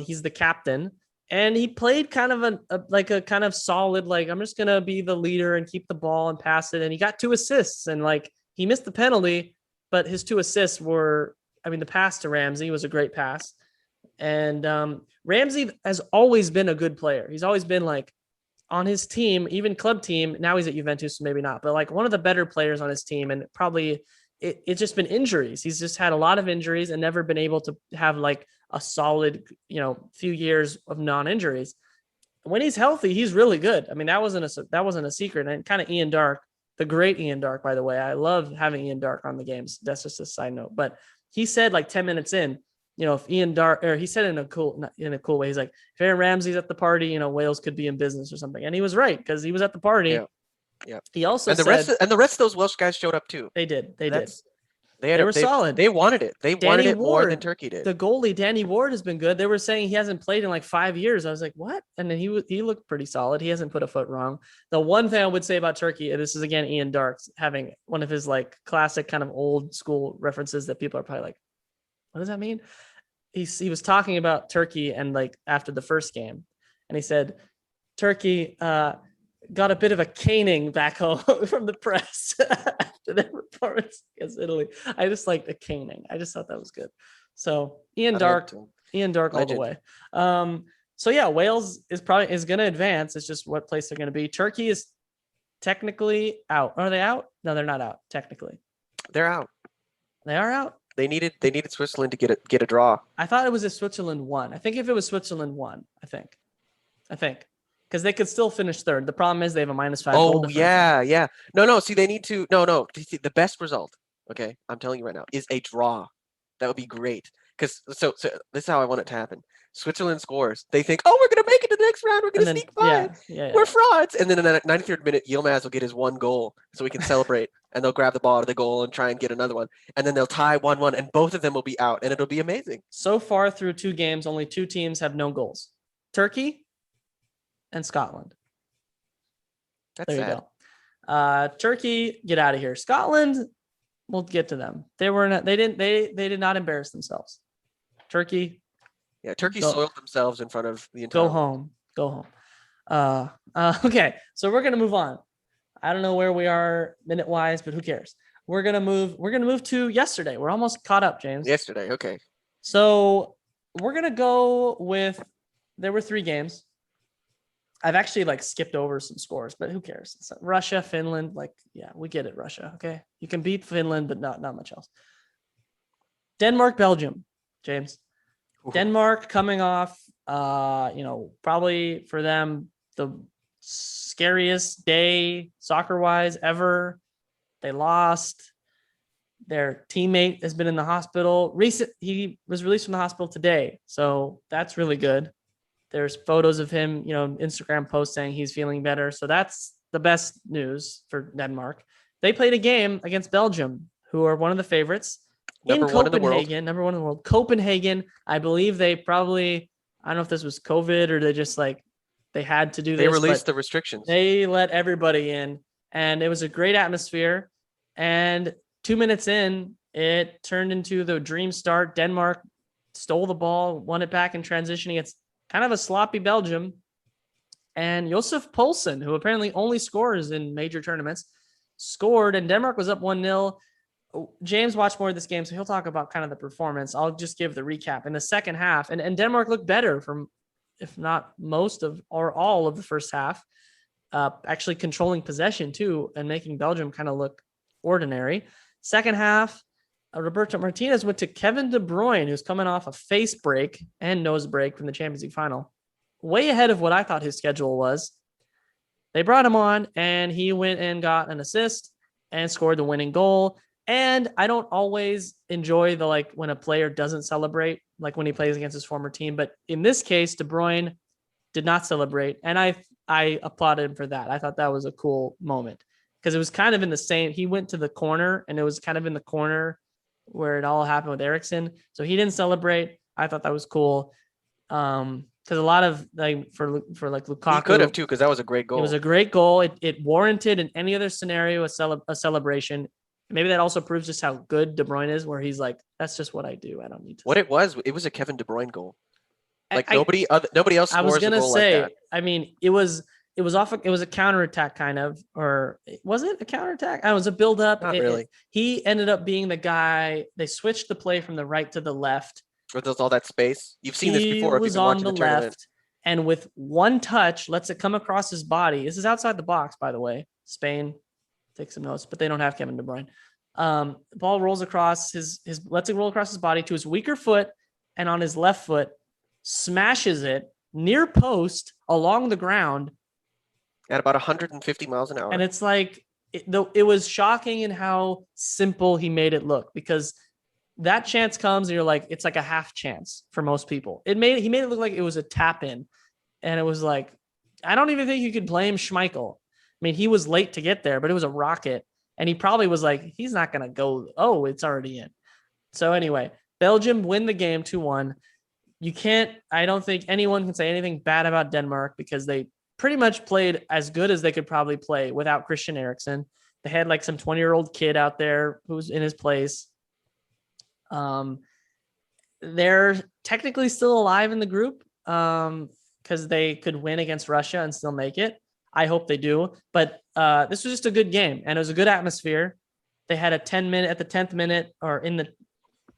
he's the captain, and he played kind of a kind of solid, like, I'm just going to be the leader and keep the ball and pass it. And he got 2 assists, and like he missed the penalty, but his 2 assists were, I mean, the pass to Ramsey was a great pass. And Ramsey has always been a good player. He's always been like on his team, even club team. Now he's at Juventus, so maybe not, but like one of the better players on his team. And probably it's just been injuries. He's just had a lot of injuries and never been able to have like a solid, few years of non-injuries. When he's healthy, he's really good. I mean, that wasn't a secret. And kind of Ian Darke, the great Ian Darke, by the way. I love having Ian Darke on the games. That's just a side note. But he said like 10 minutes in, if Ian Darke, or he said in a cool way, he's like, if Aaron Ramsey's at the party, Wales could be in business or something. And he was right, because he was at the party. Yeah. He also the rest of those Welsh guys showed up too. They did. They were solid. They wanted it. They wanted it more than Turkey did. The goalie, Danny Ward, has been good. They were saying he hasn't played in like 5 years. I was like, what? And then he looked pretty solid. He hasn't put a foot wrong. The one thing I would say about Turkey, and this is again Ian Darke having one of his like classic kind of old school references that people are probably like, what does that mean? He was talking about Turkey and like after the first game, and he said, Turkey got a bit of a caning back home from the press after their performance against Italy. I just liked a caning. I just thought that was good. So Ian Darke all the way. So yeah, Wales is going to advance. It's just what place they're going to be. Turkey is technically out. Are they out? No, they're not out. Technically, they're out. They are out. They needed Switzerland to get a draw. I thought it was if Switzerland won. I think if it was Switzerland won, I think. Because they could still finish third. The problem is they have a -5 goal difference. Yeah. No. See, they need to. No. The best result, okay, I'm telling you right now, is a draw. That would be great. Because so this is how I want it to happen. Switzerland scores. They think, oh, we're gonna make it to the next round. We're gonna sneak by. Yeah. We're frauds. And then in the 93rd minute, Yilmaz will get his one goal, so we can celebrate. And they'll grab the ball out of the goal and try and get another one. And then they'll tie 1-1, and both of them will be out, and it'll be amazing. So far through 2 games, only 2 teams have no goals: Turkey and Scotland. That's there you go. Turkey, get out of here. Scotland, we'll get to them. They did not embarrass themselves. Turkey. Yeah, Turkey soiled themselves in front of the entire. Go home. Okay, so we're gonna move on. I don't know where we are minute wise, but who cares? We're gonna move to yesterday. We're almost caught up, James. Yesterday, okay. So we're gonna go with. There were 3 games. I've actually skipped over some scores, but who cares? It's Russia, Finland, we get it, Russia. Okay. You can beat Finland, but not much else. Denmark, Belgium, James. Ooh. Denmark coming off, probably for them, the scariest day soccer-wise ever. They lost. Their teammate has been in the hospital. He was released from the hospital today. So that's really good. There's photos of him, Instagram posts saying he's feeling better. So that's the best news for Denmark. They played a game against Belgium, who are one of the favorites. Number one in the world. Copenhagen. I believe they probably, I don't know if this was COVID or they just they had to do this. They released the restrictions. They let everybody in, and it was a great atmosphere. And 2 minutes in, it turned into the dream start. Denmark stole the ball, won it back in transition against kind of a sloppy Belgium. And Josef Poulsen, who apparently only scores in major tournaments, scored, and Denmark was up 1-0. James watched more of this game, so he'll talk about kind of the performance. I'll just give the recap. In the second half, and Denmark looked better from, if not most of or all of the first half, actually controlling possession too, and making Belgium kind of look ordinary. Second half, Roberto Martinez went to Kevin De Bruyne, who's coming off a face break and nose break from the Champions League final. Way ahead of what I thought his schedule was. They brought him on, and he went and got an assist and scored the winning goal. And I don't always enjoy the when a player doesn't celebrate, when he plays against his former team. But in this case, De Bruyne did not celebrate, and I applauded him for that. I thought that was a cool moment because it was kind of in the same. He went to the corner, and it was kind of in the corner where it all happened with Eriksen. So he didn't celebrate. I thought that was cool. Because a lot of for Lukaku, he could have too, because that was a great goal. It was a great goal. It warranted in any other scenario a celebration. Maybe that also proves just how good De Bruyne is, where he's that's just what I do. I don't need to. What it was a Kevin De Bruyne goal. Nobody else scores. I was gonna say. Like that. I mean, it was a counterattack kind of, or was it a counterattack? It was a build up. Not really. He ended up being the guy. They switched the play from the right to the left. With all that space. You've seen this before. He was on the left, and with one touch, lets it come across his body. This is outside the box, by the way. Spain, take some notes, but they don't have Kevin De Bruyne. Ball rolls across lets it roll across his body to his weaker foot, and on his left foot, smashes it near post along the ground at about 150 miles an hour. And it's it was shocking in how simple he made it look, because that chance comes and you're it's a half chance for most people. He made it look like it was a tap in, and it was I don't even think you could blame Schmeichel. I mean, he was late to get there, but it was a rocket, and he probably was he's not going to go. Oh, it's already in. So anyway, Belgium win the game 2-1. I don't think anyone can say anything bad about Denmark, because they pretty much played as good as they could probably play without Christian Eriksen. They had some 20-year-old kid out there who's in his place. They're technically still alive in the group because they could win against Russia and still make it. I hope they do. But this was just a good game, and it was a good atmosphere. They had a 10-minute at the 10th minute, or in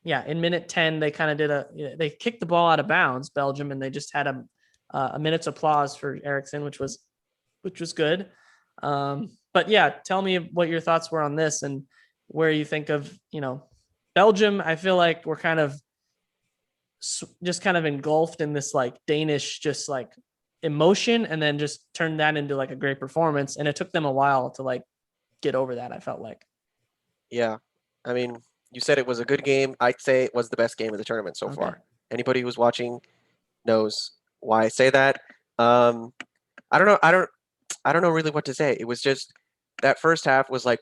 minute 10, they kind of they kicked the ball out of bounds, Belgium, and they just had a minute's applause for Eriksen, which was good. But yeah, tell me what your thoughts were on this and where you think of, Belgium. I feel like we're kind of just kind of engulfed in this like Danish, just like emotion, and then just turned that into like a great performance. And it took them a while to like get over that, I felt like. Yeah. I mean, you said it was a good game. I'd say it was the best game of the tournament so far. Anybody who's watching knows why I say that. I don't know. I don't know really what to say. It was just that first half was like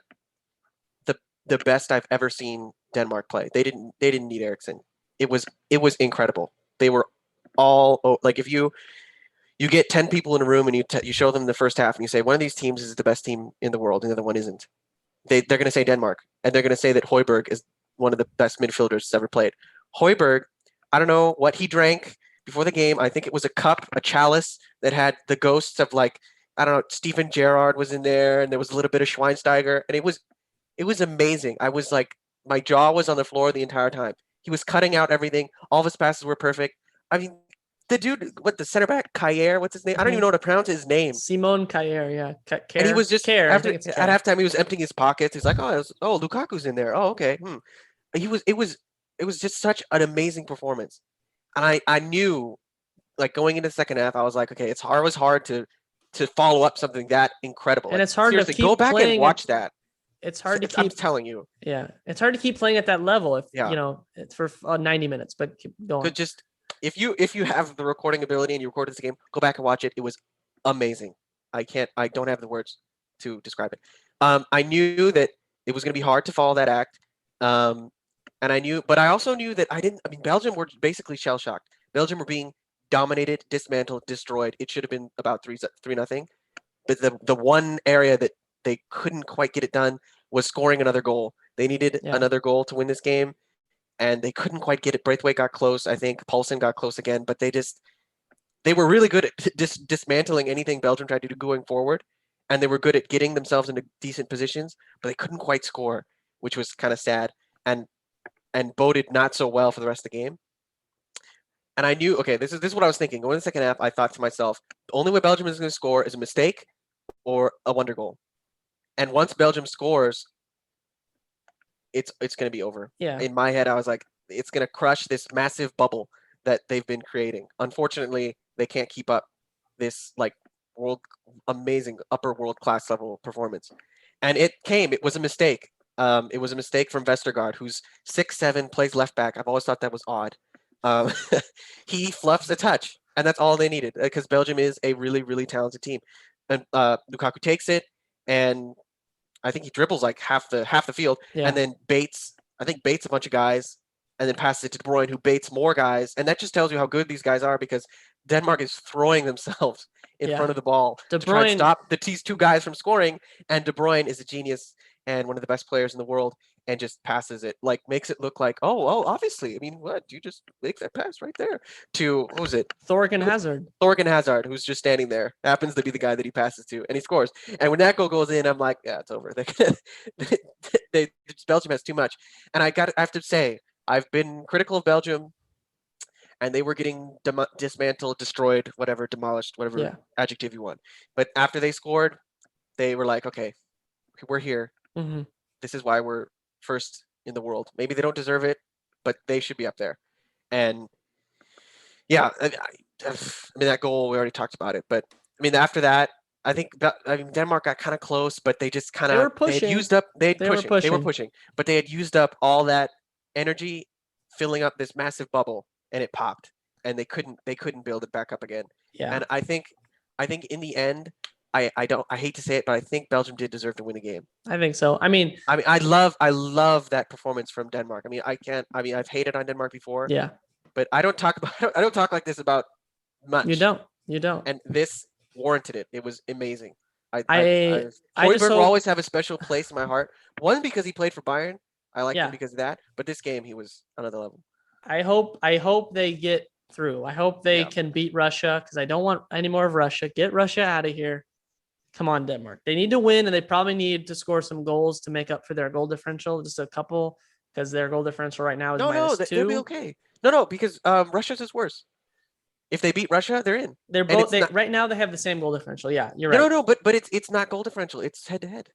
the best I've ever seen Denmark play. They didn't need Eriksen. It was incredible. They were all like, if you get 10 people in a room and you show them the first half and you say one of these teams is the best team in the world and the other one isn't. They're going to say Denmark, and they're going to say that Højbjerg is one of the best midfielders that's ever played. Højbjerg, I don't know what he drank before the game. I think it was a cup, a chalice that had the ghosts of, like, I don't know, Steven Gerrard was in there, and there was a little bit of Schweinsteiger, and it was amazing. I was like, my jaw was on the floor the entire time. He was cutting out everything. All of his passes were perfect. I mean, the dude, the center back, Kjaer, what's his name? I don't even know how to pronounce his name. Simon Kjaer, yeah. And he was just, at halftime, he was emptying his pockets. He's like, oh, Lukaku's in there. Oh, okay. It was just such an amazing performance. And I knew, like, going into the second half, I was like, okay, it was hard to follow up something that incredible. And it's hard to keep go back and watch that. It's hard to keep. I'm telling you. Yeah, it's hard to keep playing at that level if it's for 90 minutes. But keep going. But just if you have the recording ability and you recorded this game, go back and watch it. It was amazing. I don't have the words to describe it. I knew that it was going to be hard to follow that act. And but I also knew that Belgium were basically shell shocked. Belgium were being dominated, dismantled, destroyed. It should have been about 3-0. But the one area that they couldn't quite get it done was scoring another goal. They needed another goal to win this game, and they couldn't quite get it. Braithwaite got close, I think. Poulsen got close again, but they were really good at dismantling anything Belgium tried to do going forward, and they were good at getting themselves into decent positions, but they couldn't quite score, which was kind of sad and boded not so well for the rest of the game. And I knew, okay, this is what I was thinking. Going in the second half, I thought to myself, the only way Belgium is going to score is a mistake or a wonder goal. And once Belgium scores, it's going to be over. Yeah. In my head, I was like, it's going to crush this massive bubble that they've been creating. Unfortunately, they can't keep up this like amazing upper world class level performance. And it was a mistake. It was a mistake from Vestergaard, who's 6'7", plays left back. I've always thought that was odd. He fluffs a touch, and that's all they needed, because Belgium is a really, really talented team. And Lukaku takes it, and I think he dribbles like half the field, and then baits a bunch of guys, and then passes it to De Bruyne, who baits more guys, and that just tells you how good these guys are, because Denmark is throwing themselves in front of the ball to try and stop these two guys from scoring, and De Bruyne is a genius and one of the best players in the world, and just passes it, like makes it look like, oh, obviously. I mean, what? You just make that pass right there to, what was it? Thorgan Hazard. Thorgan Hazard, who's just standing there, happens to be the guy that he passes to, and he scores. And when that goal goes in, I'm like, yeah, it's over. Belgium has too much. And I have to say, I've been critical of Belgium, and they were getting dismantled, destroyed, whatever, demolished, whatever adjective you want. But after they scored, they were like, okay, we're here. Mm-hmm. This is why we're first in the world. Maybe they don't deserve it, but they should be up there. And yeah, I mean, that goal, we already talked about it. But I mean, after that, I think Denmark got kind of close, but they just kind of they were pushing, but they had used up all that energy filling up this massive bubble, and it popped, and they couldn't build it back up again. Yeah. And I think in the end, I hate to say it, but I think Belgium did deserve to win the game. I think so. I mean, I love that performance from Denmark. I've hated on Denmark before. Yeah. But I don't talk like this about much. You don't. And this warranted it. It was amazing. Højbjerg will always have a special place in my heart. One, because he played for Bayern. I like him because of that. But this game, he was another level. I hope they get through. I hope they can beat Russia, because I don't want any more of Russia. Get Russia out of here. come on, Denmark. They need to win, and they probably need to score some goals to make up for their goal differential, just a couple, because their goal differential right now is -2. They'll be okay. No, because Russia's is worse. If they beat Russia, they're in. They're both right now. They have the same goal differential. Yeah, you're right. No, but it's not goal differential. It's head to head.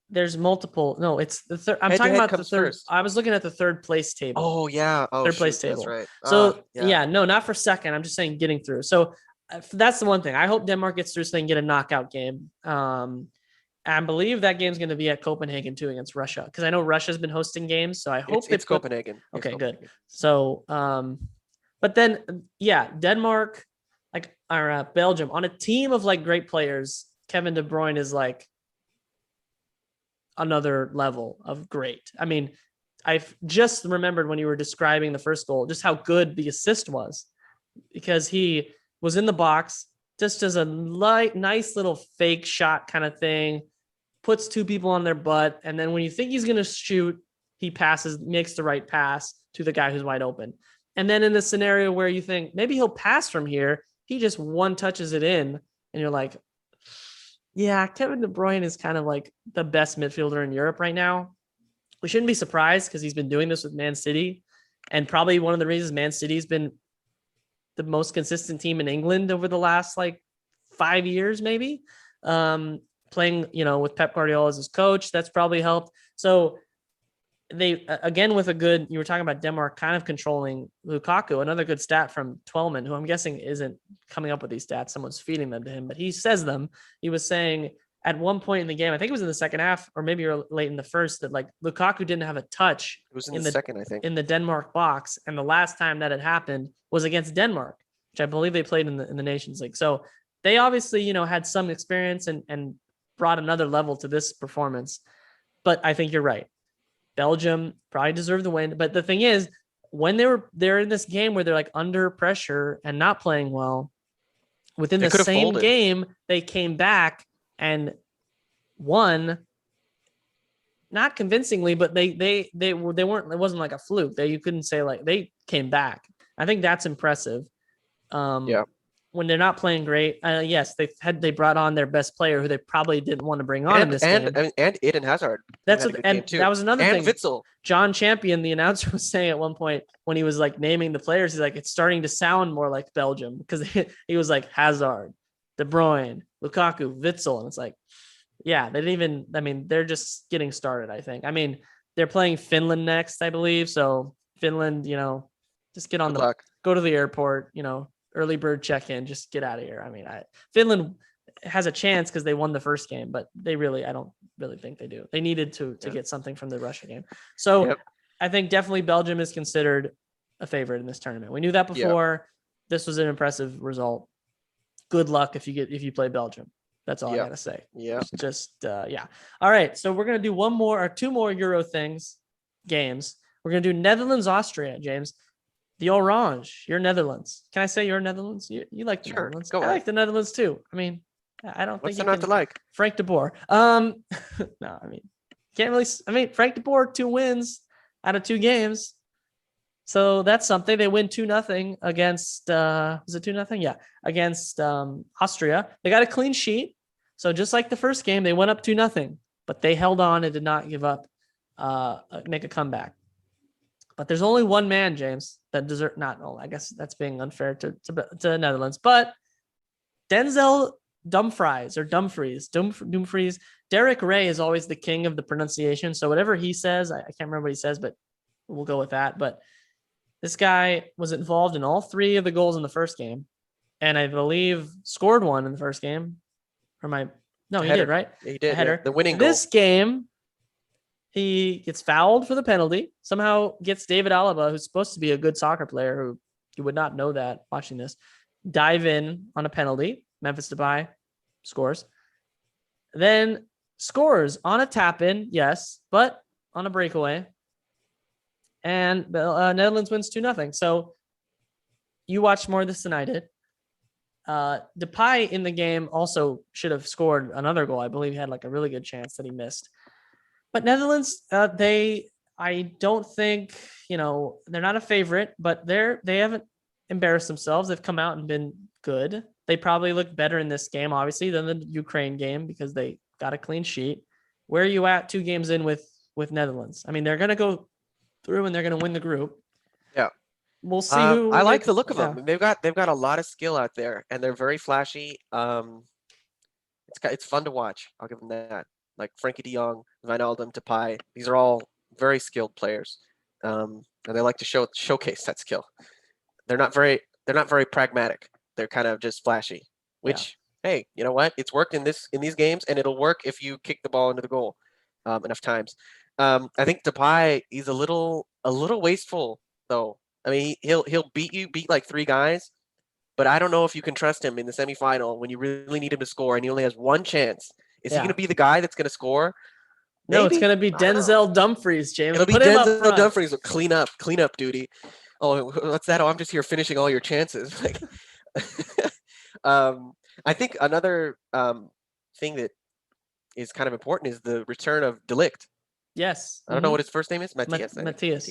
There's multiple. No, it's the third. I'm talking about the third. First. I was looking at the third place table. Oh yeah. Oh, third place table. That's right. So no, not for second. I'm just saying getting through. So that's the one thing. I hope Denmark gets through so they can get a knockout game. I believe that game's going to be at Copenhagen too against Russia, because I know Russia's been hosting games. So I hope it's Copenhagen. Okay, good. So, but then Denmark, or Belgium, on a team of like great players, Kevin De Bruyne is like another level of great. I mean, I've just remembered when you were describing the first goal, just how good the assist was, because he was in the box, just as a nice little fake shot kind of thing, puts two people on their butt. And then when you think he's going to shoot, he makes the right pass to the guy who's wide open. And then in the scenario where you think maybe he'll pass from here, he just one touches it in, and you're like, yeah, Kevin De Bruyne is kind of like the best midfielder in Europe right now. We shouldn't be surprised, because he's been doing this with Man City, and probably one of the reasons Man City's been the most consistent team in England over the last 5 years, maybe. Playing, with Pep Guardiola as his coach, that's probably helped. So they, again, with you were talking about Denmark kind of controlling Lukaku, another good stat from Twellman, who I'm guessing isn't coming up with these stats. Someone's feeding them to him, but he says them. He was saying at one point in the game, I think it was in the second half, or maybe late in the first, that Lukaku didn't have a touch. It was in the second, I think, in the Denmark box. And the last time that had happened was against Denmark, which I believe they played in the Nations League. So they obviously, had some experience and brought another level to this performance. But I think you're right. Belgium probably deserved the win. But the thing is, when they're in this game where they're under pressure and not playing well, within the same game, they came back and won, not convincingly, but they weren't, it wasn't like a fluke. You couldn't say they came back. I think that's impressive. When they're not playing great, yes, they brought on their best player, who they probably didn't want to bring on in this game. And Eden Hazard. That was another thing. And Witsel. John Champion, the announcer, was saying at one point when he was naming the players, he's like, it's starting to sound more like Belgium, because he was like Hazard, De Bruyne, Lukaku, Witsel, and it's like, yeah, they didn't even. I mean, they're just getting started, I think. I mean, they're playing Finland next, I believe. So Finland, just get on go to the airport, early bird check-in, just get out of here. I mean, Finland has a chance because they won the first game, but I don't really think they do. They needed to get something from the Russia game. So I think definitely Belgium is considered a favorite in this tournament. We knew that before. Yep. This was an impressive result. Good luck if you play Belgium. That's all I gotta say. Yeah. All right. So we're gonna do two more Euro games. We're gonna do Netherlands, Austria, James. The Orange, you're Netherlands. Can I say you're Netherlands? You like the Netherlands? I like the Netherlands too. I mean, I don't think you not to like. Frank de Boer. No, I mean, can't really. I mean, Frank de Boer, 2 wins out of 2 games, so that's something. They win 2-0 against. Was it 2-0? Yeah, against Austria. They got a clean sheet. So just like the first game, they went up 2-0, but they held on and did not give up. Make a comeback. But there's only one man, James, that deserves I guess that's being unfair to the Netherlands. But Denzel Dumfries. Derek Ray is always the king of the pronunciation. So whatever he says, I can't remember what he says, but we'll go with that. But this guy was involved in all 3 of the goals in the first game, and I believe scored 1 in the first game. He did, right? He did. Header. The winning goal. This game, he gets fouled for the penalty, somehow gets David Alaba, who's supposed to be a good soccer player, who you would not know that watching this, dive in on a penalty. Memphis Depay scores. Then scores on a tap-in, yes, but on a breakaway. And Netherlands wins 2-0. So you watched more of this than I did. Depay in the game also should have scored another goal. I believe he had a really good chance that he missed. But Netherlands, I don't think, they're not a favorite, but they haven't embarrassed themselves. They've come out and been good. They probably look better in this game, obviously, than the Ukraine game because they got a clean sheet. Where are you at 2 games in with Netherlands? I mean, they're going to go through and they're going to win the group. Yeah. We'll see who. I like the look of them. They've got a lot of skill out there, and they're very flashy. It's fun to watch. I'll give them that. Like Frankie De Jong, Wijnaldum, Depay. These are all very skilled players, and they like to showcase that skill. They're not very pragmatic. They're kind of just flashy. Which, hey, you know what? It's worked in these games, and it'll work if you kick the ball into the goal enough times. I think Depay, he's a little wasteful though. I mean, he'll beat like 3 guys, but I don't know if you can trust him in the semifinal when you really need him to score and he only has 1 chance. Is he going to be the guy that's going to score? Maybe? No, it's going to be Denzel Dumfries, James. It'll be Denzel Dumfries with clean up duty. Oh, what's that? Oh, I'm just here finishing all your chances. Like, I think another thing that is kind of important is the return of De Ligt. Yes. I don't know what his first name is. Matthias. Matthias.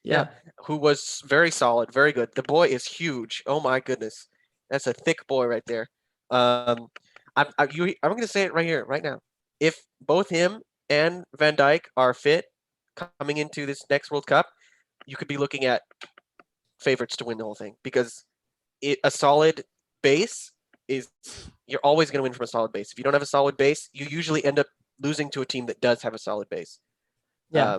Yeah. Who was very solid, very good. The boy is huge. Oh my goodness, that's a thick boy right there. I'm going to say it right here, right now. If both him and Van Dijk are fit coming into this next World Cup, you could be looking at favorites to win the whole thing because a solid base you're always going to win from a solid base. If you don't have a solid base, you usually end up losing to a team that does have a solid base. Yeah.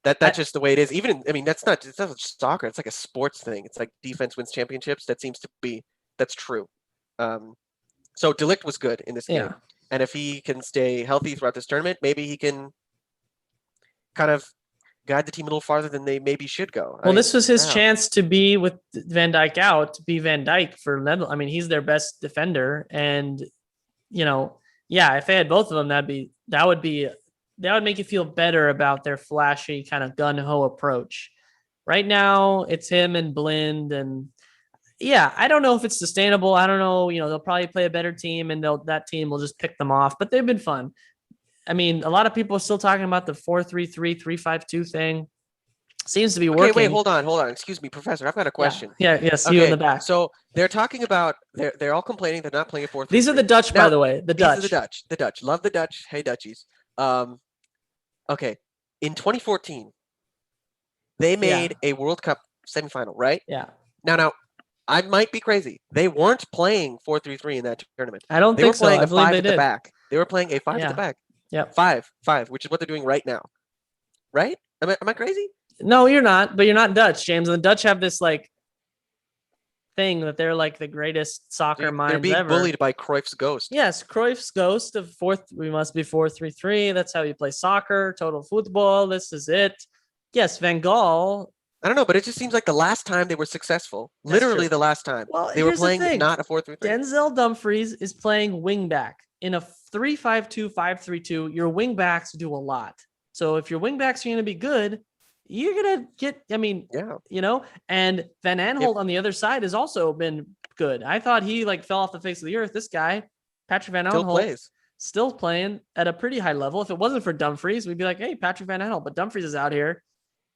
That's just the way it is. It's not just soccer. It's like a sports thing. It's like defense wins championships. That's true. So De Ligt was good in this game. And if he can stay healthy throughout this tournament, maybe he can kind of guide the team a little farther than they maybe should go. Well, this was his chance to be with Van Dijk out, to be Van Dijk for Netherlands. I mean, he's their best defender. And, if they had both of them, that would make you feel better about their flashy kind of gun-ho approach. Right now, it's him and Blind, and I don't know if it's sustainable. I don't know. They'll probably play a better team, and that team will just pick them off. But they've been fun. I mean, a lot of people are still talking about the 4-3-3, 3-5-2 thing. Seems to be working. Wait, hold on. Excuse me, Professor. I've got a question. Yes, you in the back. So they're talking about they're all complaining they're not playing a 4-3-3. These are the Dutch, by the way. The Dutch. These are the Dutch. Love the Dutch. Hey, Dutchies. Okay. In 2014, they made a World Cup semifinal, right? Yeah. Now, I might be crazy. They weren't playing 4-3-3 in that tournament. I don't think so. They were playing a 5 at the back. They were playing a 5 at the back. Yeah. 5, which is what they're doing right now. Right? Am I crazy? No, you're not. But you're not Dutch, James. And the Dutch have this thing that they're like the greatest soccer minds ever. They're being bullied by Cruyff's ghost. Yes, Cruyff's ghost of we must be 4-3-3. That's how you play soccer. Total football. This is it. Yes, Van Gaal. I don't know, but it just seems like the last time they were successful, literally the last time, they were playing not a 4-3-3. Denzel Dumfries is playing wing back in a 3-5-2, 5-3-2. Your wing backs do a lot. So if your wing backs are going to be good, you're going to get, and Van Aanholt on the other side has also been good. I thought he fell off the face of the earth. This guy, Patrick Van Aanholt, still playing at a pretty high level. If it wasn't for Dumfries, we'd be like, hey, Patrick Van Aanholt, but Dumfries is out here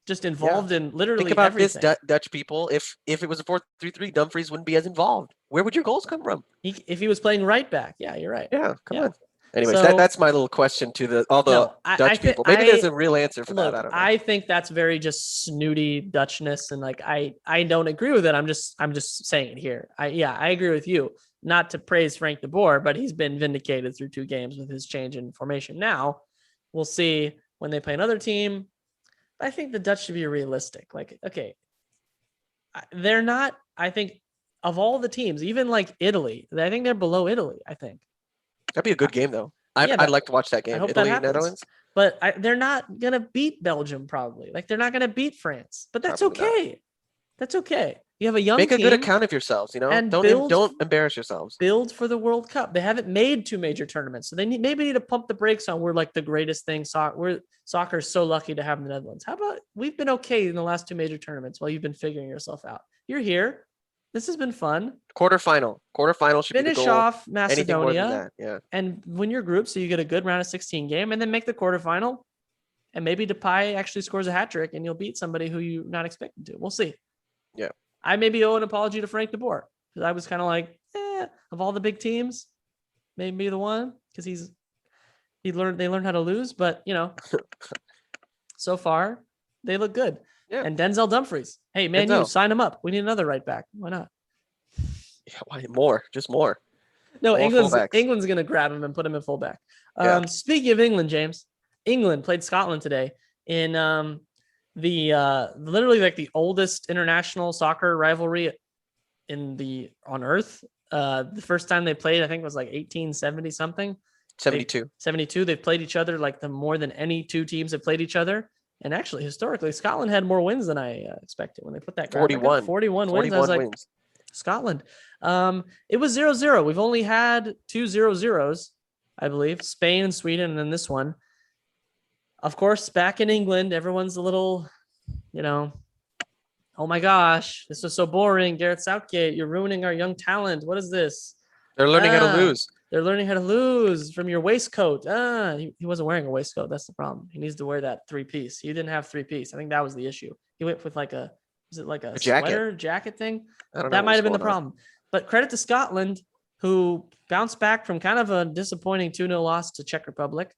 just involved in literally Think about everything. This Dutch people. If it was a 4-3-3, Dumfries wouldn't be as involved. Where would your goals come from? If he was playing right back. Yeah, you're right. Yeah, come on. Anyways, that's my little question to all the Dutch people. Maybe there's a real answer for that. I don't know. I think that's very just snooty Dutchness, and I don't agree with it. I'm just saying it here. I agree with you. Not to praise Frank de Boer, but he's been vindicated through 2 games with his change in formation. Now we'll see when they play another team. I think the Dutch should be realistic. They're not. I think of all the teams, even Italy, I think they're below Italy. I think. That'd be a good game, though. I'd like to watch that game. Italy, Netherlands. But they're not going to beat Belgium, probably. They're not going to beat France. But that's okay. Not. That's okay. You have a young team. Make a good account of yourselves, And don't embarrass yourselves. Build for the World Cup. They haven't made 2 major tournaments. So they maybe need to pump the brakes on we're the greatest thing. Soccer is so lucky to have the Netherlands. How about we've been okay in the last 2 major tournaments while you've been figuring yourself out. You're here. This has been fun. Quarterfinal should finish be the goal. Off Macedonia, yeah, and win your group so you get a good round of 16 game, and then make the quarterfinal. And maybe Depay actually scores a hat trick, and you'll beat somebody who you're not expecting to. We'll see. Yeah, I maybe owe an apology to Frank de Boer because I was kind of of all the big teams, maybe the one because they learned how to lose. But so far they look good. Yeah. And Denzel Dumfries, hey man, you sign him up. We need another right back. Why not? Yeah, why more? Just more. No, more England's gonna grab him and put him in fullback. Speaking of England, James, England played Scotland today in the literally like the oldest international soccer rivalry on earth. The first time they played, I think, was like 1870 something. 72. 72. They've played each other like more than any two teams have played each other. And actually, historically, Scotland had more wins than I expected when they put that 41. 41 wins. I was like, wins. Scotland. It was 0-0. We've only had 2 0-0s, I believe, Spain and Sweden, and then this one. Of course, back in England, everyone's a little, oh my gosh, this is so boring. Gareth Southgate, you're ruining our young talent. What is this? They're learning how to lose. They're learning how to lose from your waistcoat. He wasn't wearing a waistcoat. That's the problem. He needs to wear that 3-piece. He didn't have 3-piece. I think that was the issue. He went with a sweater jacket thing? That might have been the problem. But credit to Scotland, who bounced back from kind of a disappointing 2-0 loss to Czech Republic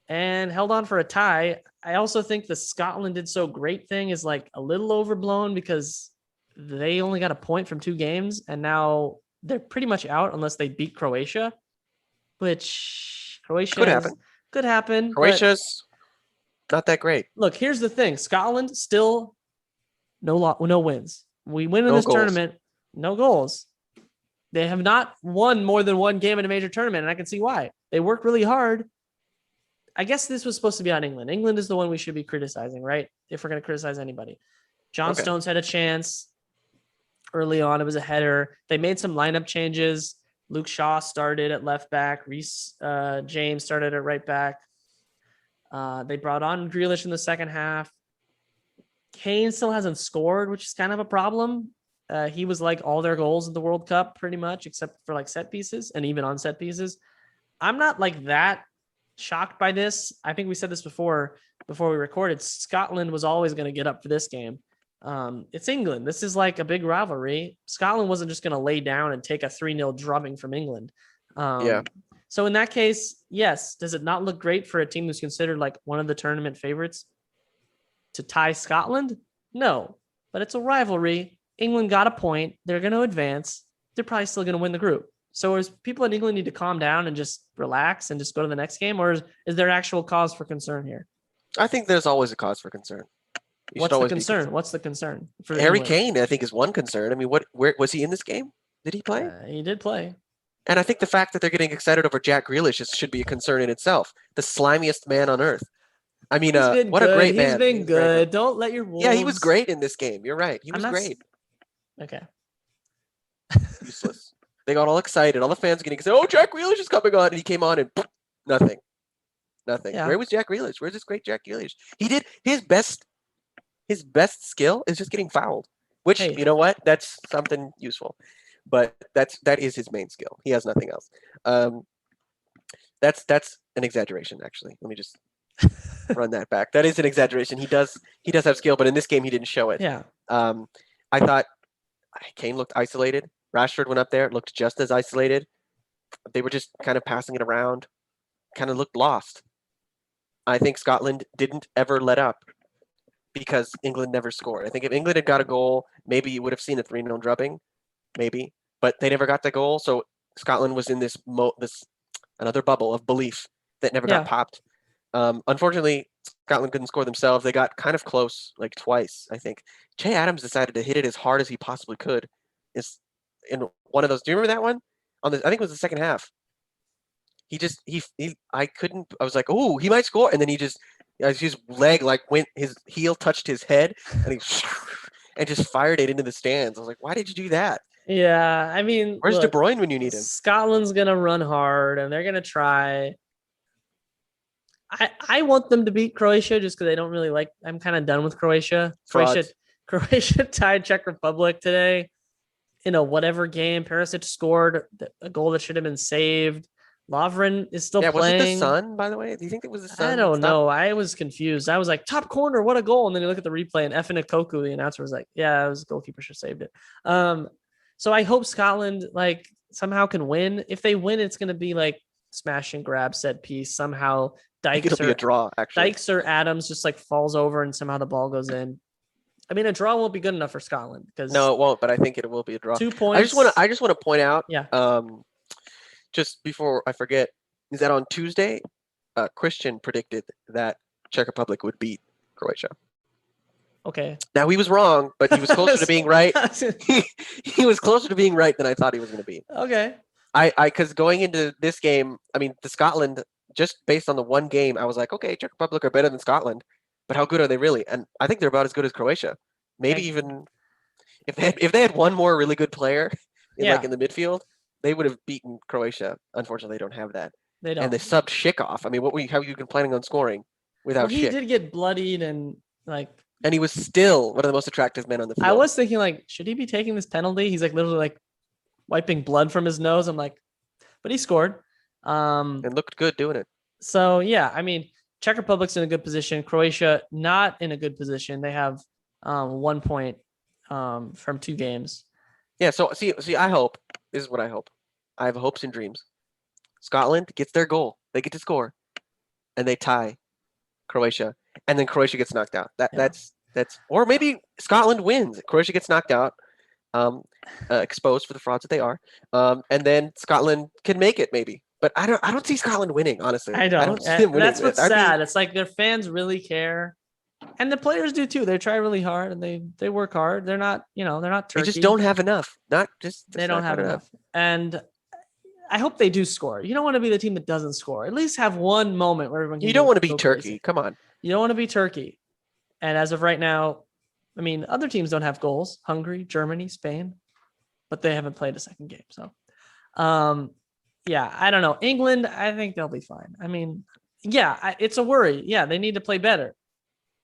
and held on for a tie. I also think the Scotland did so great thing is like a little overblown because they only got a point from 2 games and now they're pretty much out unless they beat Croatia, which Croatia could happen. Croatia's not that great. Look, here's the thing. Scotland still no wins. We win in this tournament, no goals. They have not won more than one game in a major tournament, and I can see why. They work really hard. I guess this was supposed to be on England. England is the one we should be criticizing, right? If we're going to criticize anybody. John Stones had a chance early on. It was a header. They made some lineup changes. Luke Shaw started at left back. Reece James started at right back. They brought on Grealish in the second half. Kane still hasn't scored, which is kind of a problem. He was like all their goals in the World Cup pretty much, except for like set pieces and even on set pieces. I'm not like that shocked by this. I think we said this before we recorded. Scotland was always going to get up for this game. It's England. This is like a big rivalry. Scotland wasn't just going to lay down and take a 3-0 drubbing from England. So in that case, yes. Does it not look great for a team who's considered like one of the tournament favorites to tie Scotland? No, but it's a rivalry. England got a point. They're going to advance. They're probably still going to win the group. So is people in England need to calm down and just relax and just go to the next game? Or is there actual cause for concern here? I think there's always a cause for concern. What's the concern? What's the concern? For Harry Kane, I think, is one concern. I mean, where was he in this game? Did he play? He did play. And I think the fact that they're getting excited over Jack Grealish should be a concern in itself. The slimiest man on earth. I mean, what a great man. He's been good. Don't let your wolves... Yeah, he was great in this game. You're right. He was great. Okay. Useless. They got all excited. All the fans getting excited. Oh, Jack Grealish is coming on. And he came on and nothing. Yeah. Where was Jack Grealish? Where's this great Jack Grealish? He did his best skill is just getting fouled. Which, you know what? That's something useful. But that is his main skill. He has nothing else. That's an exaggeration, actually. Let me just run that back. That is an exaggeration. He does have skill, but in this game he didn't show it. Yeah. I thought Kane looked isolated. Rashford went up there, looked just as isolated. They were just kind of passing it around, kind of looked lost. I think Scotland didn't ever let up because England never scored. I think if England had got a goal, maybe you would have seen a 3-0 drubbing, maybe. But they never got the goal, so Scotland was in this another bubble of belief that never got popped. Unfortunately, Scotland couldn't score themselves. They got kind of close, like twice, I think. Che Adams decided to hit it as hard as he possibly could. It's in one of those. Do you remember that one? I think it was the second half. I was like, oh, he might score, and then his leg his heel touched his head, and he and just fired it into the stands. I was like, why did you do that? Yeah, I mean, where's De Bruyne when you need him? Scotland's gonna run hard, and they're gonna try. I want them to beat Croatia just because I don't really like. I'm kind of done with Croatia. Croatia tied Czech Republic today in a whatever game. Perisic scored a goal that should have been saved. Lovren is still playing. Was it the Sun, by the way? Do you think it was the Sun? I don't know. I was confused. I was like, top corner, what a goal. And then you look at the replay and Effin Koku, the announcer, was like, yeah, it was the goalkeeper should have saved it. So I hope Scotland, somehow can win. If they win, it's going to be like smash and grab set piece. Somehow It'll be a draw, actually. Dykes or Adams just like falls over and somehow the ball goes in. I mean, a draw won't be good enough for Scotland because no, it won't. But I think it will be a draw. 2 points. I just want to point out. Yeah. Just before I forget, is that on Tuesday, Christian predicted that Czech Republic would beat Croatia. Okay. Now he was wrong, but he was closer to being right. He was closer to being right than I thought he was going to be. Okay. Because going into this game, I mean, the Scotland, just based on the one game, I was like, okay, Czech Republic are better than Scotland, but how good are they really? And I think they're about as good as Croatia. Maybe even if they had one more really good player in the midfield, they would have beaten Croatia. Unfortunately, they don't have that. They don't. And they subbed Schick off. I mean, how you been planning on scoring without he Schick? Did get bloodied and like. And he was still one of the most attractive men on the field. I was thinking, like, should he be taking this penalty? He's like literally like wiping blood from his nose. I'm like, but he scored. And looked good doing it. So yeah, I mean, Czech Republic's in a good position. Croatia not in a good position. They have 1 point from 2 games. Yeah. So see, I hope this is what I hope. I have hopes and dreams. Scotland gets their goal. They get to score, and they tie Croatia, and then Croatia gets knocked out. That's or maybe Scotland wins. Croatia gets knocked out, exposed for the frauds that they are, and then Scotland can make it maybe. But I don't see Scotland winning, honestly. I don't see them winning. That's what's sad. It's like their fans really care, and the players do too. They try really hard and they work hard. They're not Turkey. They just don't have enough. They don't have enough. And I hope they do score. You don't want to be the team that doesn't score. At least have one moment where everyone. You don't want to be Turkey. Crazy. Come on. You don't want to be Turkey. And as of right now, I mean, other teams don't have goals. Hungary, Germany, Spain, but they haven't played a second game. So, yeah, I don't know. England, I think they'll be fine. I mean, yeah, it's a worry. Yeah, they need to play better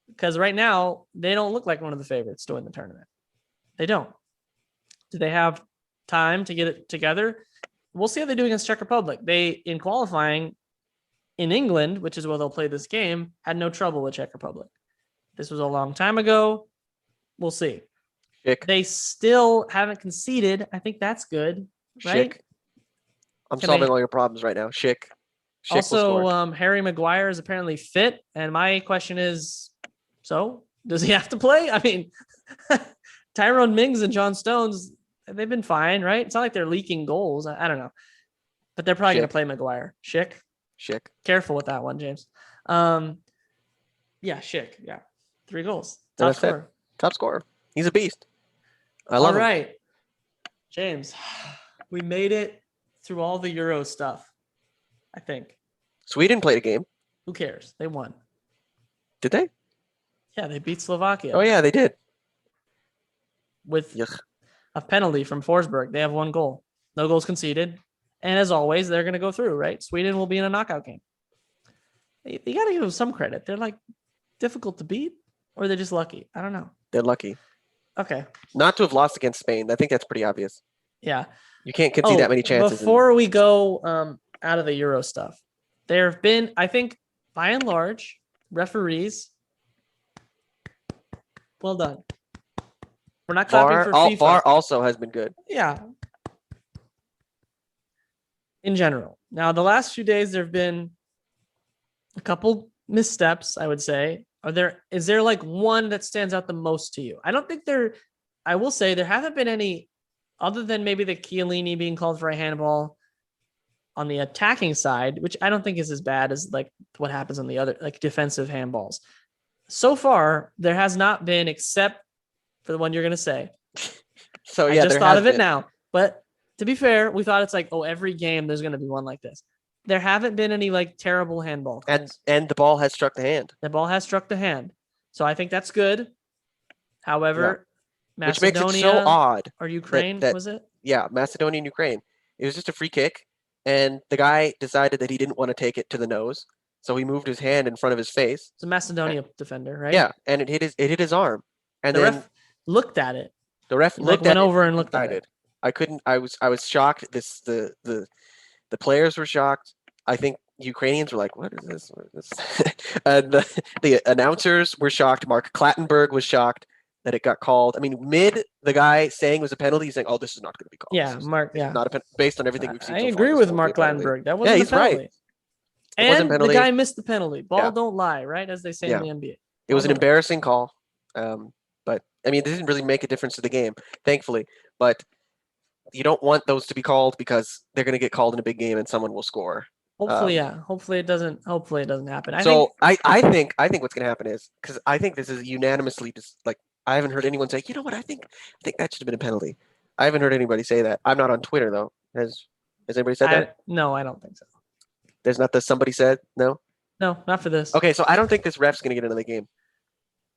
because right now they don't look like one of the favorites to win the tournament. They don't. Do they have time to get it together? We'll see how they do against Czech Republic. They, in qualifying in England, which is where they'll play this game, had no trouble with Czech Republic. This was a long time ago. We'll see. Schick. They still haven't conceded. I think that's good, right? Schick. I'm solving all your problems right now. Schick. Also, Harry Maguire is apparently fit. And my question is, so does he have to play? I mean, Tyrone Mings and John Stones, they've been fine, right? It's not like they're leaking goals. I don't know. But they're probably going to play Maguire. Schick. Careful with that one, James. Yeah, Schick. Yeah. 3 goals. Top scorer. Top scorer. He's a beast. I love him. All right. James, we made it through all the Euro stuff, I think. Sweden played a game. Who cares? They won. Did they? Yeah, they beat Slovakia. Oh, yeah, they did. With a penalty from Forsberg. They have 1 goal. No goals conceded. And as always, they're going to go through, right? Sweden will be in a knockout game. You got to give them some credit. They're like difficult to beat, or they're just lucky. I don't know. They're lucky. Okay. Not to have lost against Spain. I think that's pretty obvious. Yeah. You can't concede that many chances. Before we go out of the Euro stuff, there have been, I think, by and large, referees. Well done. We're not clapping for FIFA. VAR also has been good. Yeah. In general. Now, the last few days, there have been a couple missteps, I would say. Is there like one that stands out the most to you? I don't think I will say there haven't been any other than maybe the Chiellini being called for a handball on the attacking side, which I don't think is as bad as like what happens on the other like defensive handballs. So far, there has not been, except for the one you're going to say. So yeah, I just thought of it now. But to be fair, we thought it's like, every game there's going to be one like this. There haven't been any like terrible handball calls. And the ball has struck the hand. The ball has struck the hand. So I think that's good. However, Macedonia, which makes it so odd. Or Ukraine, was it? Yeah, Macedonia and Ukraine. It was just a free kick, and the guy decided that he didn't want to take it to the nose, so he moved his hand in front of his face. It's a Macedonia defender, right? Yeah, and it hit his arm. And the then ref looked at it. The ref went over and looked at it. I was shocked. The players were shocked. I think Ukrainians were like, "What is this?" And the announcers were shocked. Mark Clattenburg was shocked. that it got called. I mean, the guy saying it was a penalty, he's saying, "Oh, this is not going to be called." Yeah, Mark. Yeah, not based on everything we've seen. I so agree far, with Mark Glattenberg. That wasn't a penalty. Right. It wasn't and the guy missed the penalty. Ball don't lie, right? As they say in the NBA. It was an embarrassing call. But I mean, it didn't really make a difference to the game, thankfully. But you don't want those to be called because they're going to get called in a big game and someone will score. Hopefully, Hopefully it doesn't happen. I think what's going to happen is, because I think this is unanimously just like, I haven't heard anyone say, you know what, I think that should have been a penalty. I haven't heard anybody say that. I'm not on Twitter though. Has anybody said that? No, I don't think so. There's not somebody said? No? No, not for this. Okay, so I don't think this ref's going to get another game.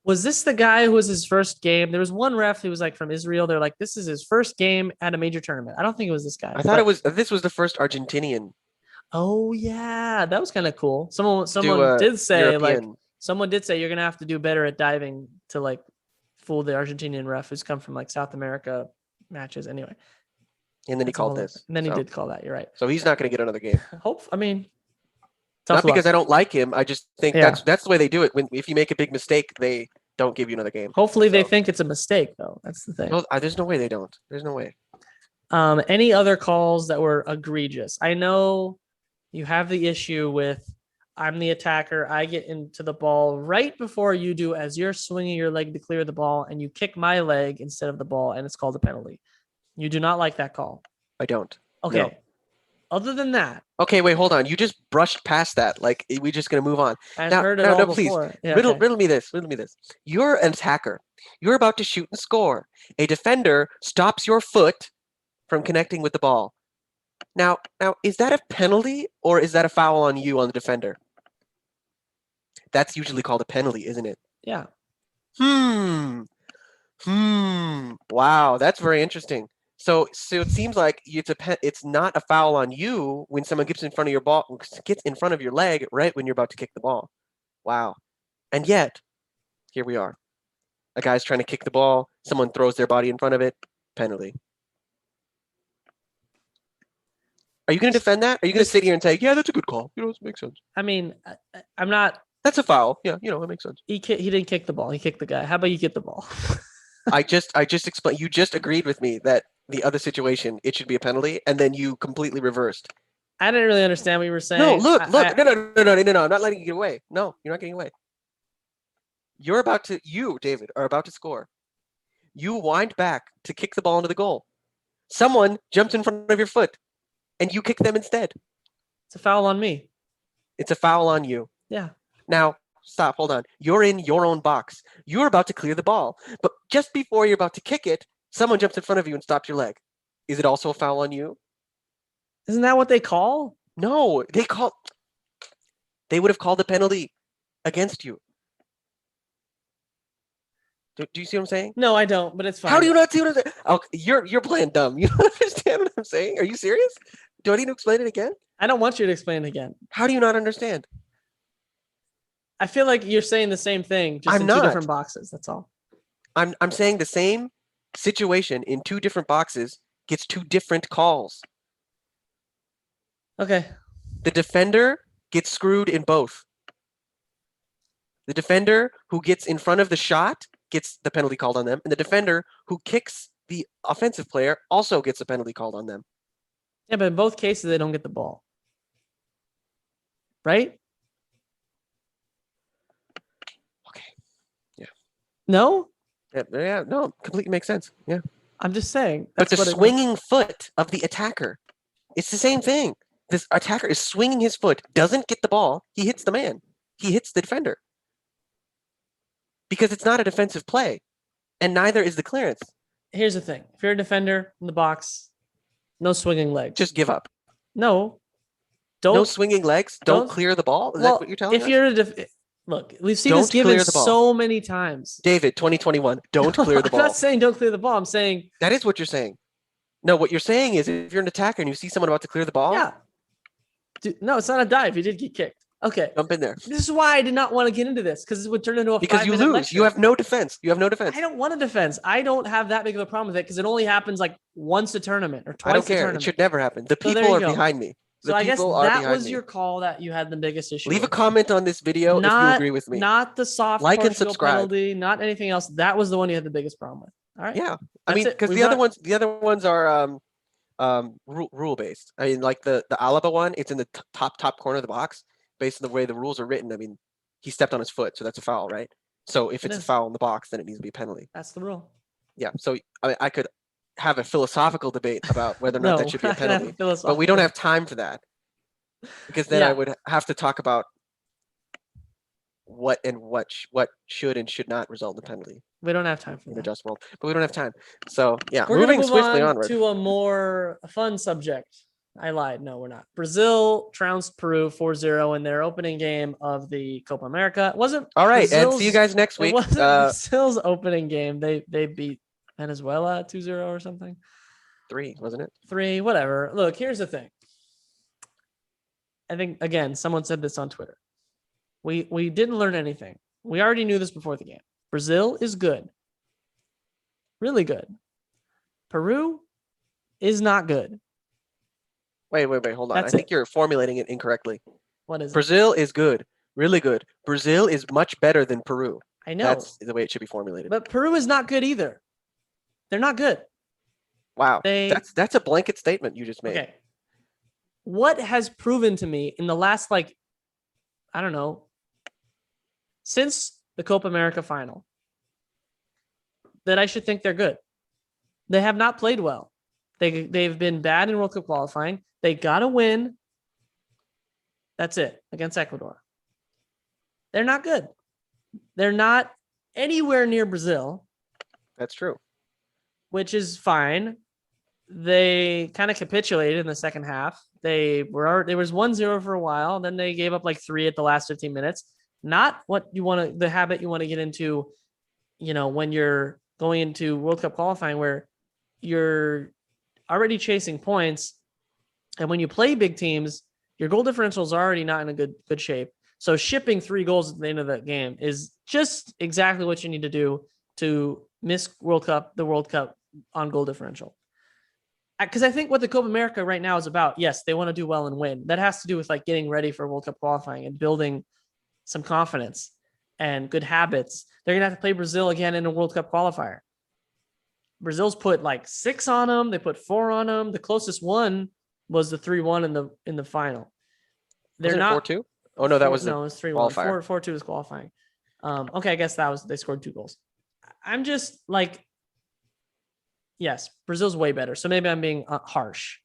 Was this the guy who was his first game? There was one ref who was like from Israel. They're like, this is his first game at a major tournament. I don't think it was this guy. I thought this was the first Argentinian. Oh yeah, that was kind of cool. Someone did say European. Someone did say you're gonna have to do better at diving to like fool the Argentinian ref who's come from like South America matches anyway. And then he called this. And then he did call that. You're right. So he's not gonna get another game. Not because I don't like him. I just think that's the way they do it. If you make a big mistake, they don't give you another game. Hopefully they think it's a mistake though. That's the thing. No, there's no way they don't. There's no way. Any other calls that were egregious? I know you have the issue with I'm the attacker. I get into the ball right before you do as you're swinging your leg to clear the ball, and you kick my leg instead of the ball, and it's called a penalty. You do not like that call. I don't. Okay. No. Other than that. Okay, wait, hold on. You just brushed past that. Like, we're just going to move on. I've heard it all please. Before. Yeah, riddle me this. You're an attacker. You're about to shoot and score. A defender stops your foot from connecting with the ball. Now, is that a penalty or is that a foul on you on the defender? That's usually called a penalty, isn't it? Yeah. Wow, that's very interesting. So it seems like it's not a foul on you when someone gets in front of your leg right when you're about to kick the ball. Wow. And yet, here we are. A guy's trying to kick the ball, someone throws their body in front of it, penalty. Are you going to defend that? Are you going to sit here and say, yeah, that's a good call? It makes sense. I mean, I'm not. That's a foul. Yeah, it makes sense. He didn't kick the ball. He kicked the guy. How about you get the ball? I just explained. You just agreed with me that the other situation, it should be a penalty, and then you completely reversed. I didn't really understand what you were saying. No, look. No. I'm not letting you get away. No, you're not getting away. You, David, are about to score. You wind back to kick the ball into the goal. Someone jumps in front of your foot, and you kick them instead. It's a foul on me. It's a foul on you. Yeah. Now, stop. Hold on. You're in your own box. You're about to clear the ball. But just before you're about to kick it, someone jumps in front of you and stops your leg. Is it also a foul on you? Isn't that what they call? No, they would have called the penalty against you. Do you see what I'm saying? No, I don't, but it's fine. How do you not see what I'm saying? Oh, you're playing dumb. You don't understand what I'm saying? Are you serious? Do I need to explain it again? I don't want you to explain it again. How do you not understand? I feel like you're saying the same thing, just in two different boxes. That's all. I'm saying the same situation in two different boxes gets two different calls. Okay. The defender gets screwed in both. The defender who gets in front of the shot gets the penalty called on them, and the defender who kicks the offensive player also gets a penalty called on them. Yeah, but in both cases, they don't get the ball. Right? Okay. Yeah. No? Yeah, no, completely makes sense. Yeah. I'm just saying. But the swinging foot of the attacker, it's the same thing. This attacker is swinging his foot, doesn't get the ball, he hits the man. He hits the defender. Because it's not a defensive play, and neither is the clearance. Here's the thing. If you're a defender in the box, no swinging legs. Just give up. No. No swinging legs? Don't clear the ball? Is that what you're telling us? If you're look, we've seen this given so many times. David, 2021, don't clear the ball. I'm not saying don't clear the ball. I'm saying... That is what you're saying. No, what you're saying is if you're an attacker and you see someone about to clear the ball... Yeah. Dude, no, it's not a dive. You did get kicked. Okay. Jump in there. This is why I did not want to get into this, because this would turn into a because you lose. Lecture. You have no defense. I don't want a defense. I don't have that big of a problem with it because it only happens like once a tournament or twice I don't care. a tournament. It should never happen. The people are behind me. So I guess that was your call that you had the biggest issue. Leave a comment on this video if you agree with me. Not the soft like and subscribe. Penalty, not anything else. That was the one you had the biggest problem with. All right. Yeah, I mean, because the other ones are rule based. I mean, like the Alaba one, it's in the top corner of the box based on the way the rules are written. I mean, he stepped on his foot, so that's a foul, right? So if it's a foul in the box, then it needs to be a penalty. That's the rule. Yeah. So I could have a philosophical debate about whether or not that should be a penalty, but we don't have time for that because then I would have to talk about what should and should not result in a penalty. We don't have time for that. Just world, but we don't have time. So yeah, we're moving swiftly onward to a more fun subject. I lied. No, we're not. Brazil trounced Peru 4-0 in their opening game of the Copa America. It wasn't all right, and see you guys next week. It wasn't Brazil's opening game. They beat Venezuela 2-0 or something. 3, wasn't it? 3, whatever. Look, here's the thing. I think again, someone said this on Twitter. We didn't learn anything. We already knew this before the game. Brazil is good. Really good. Peru is not good. Wait, hold on. I think you're formulating it incorrectly. What is Brazil is good. Really good. Brazil is much better than Peru. I know. That's the way it should be formulated. But Peru is not good either. They're not good. Wow. That's a blanket statement you just made. Okay. What has proven to me in the last, I don't know, since the Copa America final, that I should think they're good? They have not played well. They've been bad in World Cup qualifying. They got to win. That's it, against Ecuador. They're not good. They're not anywhere near Brazil. That's true. Which is fine. They kind of capitulated in the second half. There was 1-0 for a while. Then they gave up 3 at the last 15 minutes. Not what you want to, the habit you want to get into, when you're going into World Cup qualifying, where you're already chasing points. And when you play big teams, your goal differential is already not in a good shape. So shipping 3 goals at the end of that game is just exactly what you need to do to miss the World Cup on goal differential. Because I think what the Copa America right now is about, yes, they want to do well and win. That has to do with getting ready for World Cup qualifying and building some confidence and good habits. They're going to have to play Brazil again in a World Cup qualifier. Brazil's put 6 on them. They put 4 on them. The closest one was the 3-1 in the final. They're not 4-2. Oh no, that was it was 3-1. 4-2 was qualifying. Okay, I guess they scored 2 goals. I'm just yes, Brazil's way better. So maybe I'm being harsh,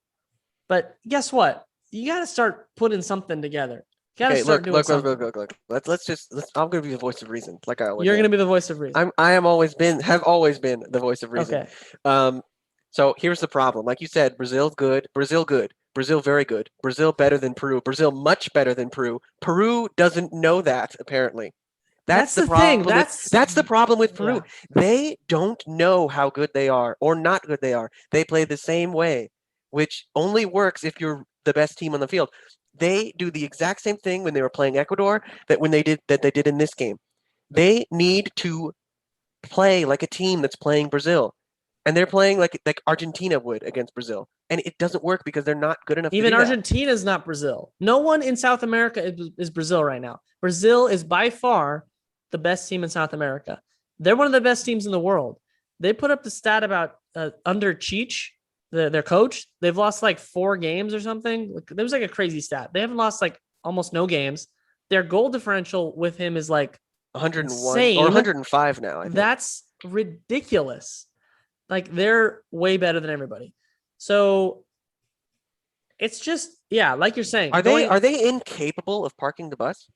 but guess what? You got to start putting something together. You got to start doing something. Look. I'm going to be the voice of reason, like I always. You're going to be the voice of reason. have always been the voice of reason. Okay. So here's the problem. Like you said, Brazil good. Brazil very good. Brazil better than Peru. Brazil much better than Peru. Peru doesn't know that, apparently. That's the problem. That's the problem with Peru. Yeah. They don't know how good they are or not good they are. They play the same way, which only works if you're the best team on the field. They do the exact same thing when they were playing Ecuador that they did in this game. They need to play like a team that's playing Brazil. And they're playing like Argentina would against Brazil. And it doesn't work because they're not good enough. Even Argentina is not Brazil. No one in South America is Brazil right now. Brazil is by far the best team in South America. They're one of the best teams in the world. They put up the stat about under Cheech, their coach. They've lost 4 games or something. There was a crazy stat. They haven't lost almost no games. Their goal differential with him is 101 insane. Or 105 now. I think. That's ridiculous. They're way better than everybody. So it's just, like you're saying. Are they incapable of parking the bus?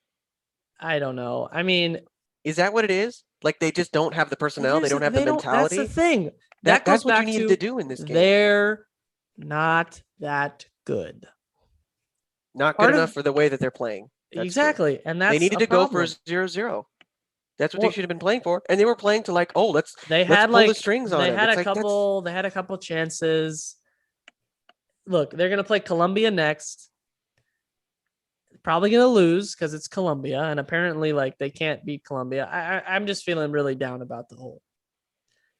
I don't know. I mean, is that what it is? They just don't have the personnel. They don't have the mentality. That's the thing. That's what you needed to do in this game. They're not that good. Not good enough for the way that they're playing. Exactly. True. And they needed to go for a 0-0. That's what they should have been playing for, and they were playing to let's pull the strings on it. They had a couple chances. Look, they're gonna play Colombia next. Probably gonna lose because it's Colombia, and apparently they can't beat Colombia. I'm just feeling really down about the whole,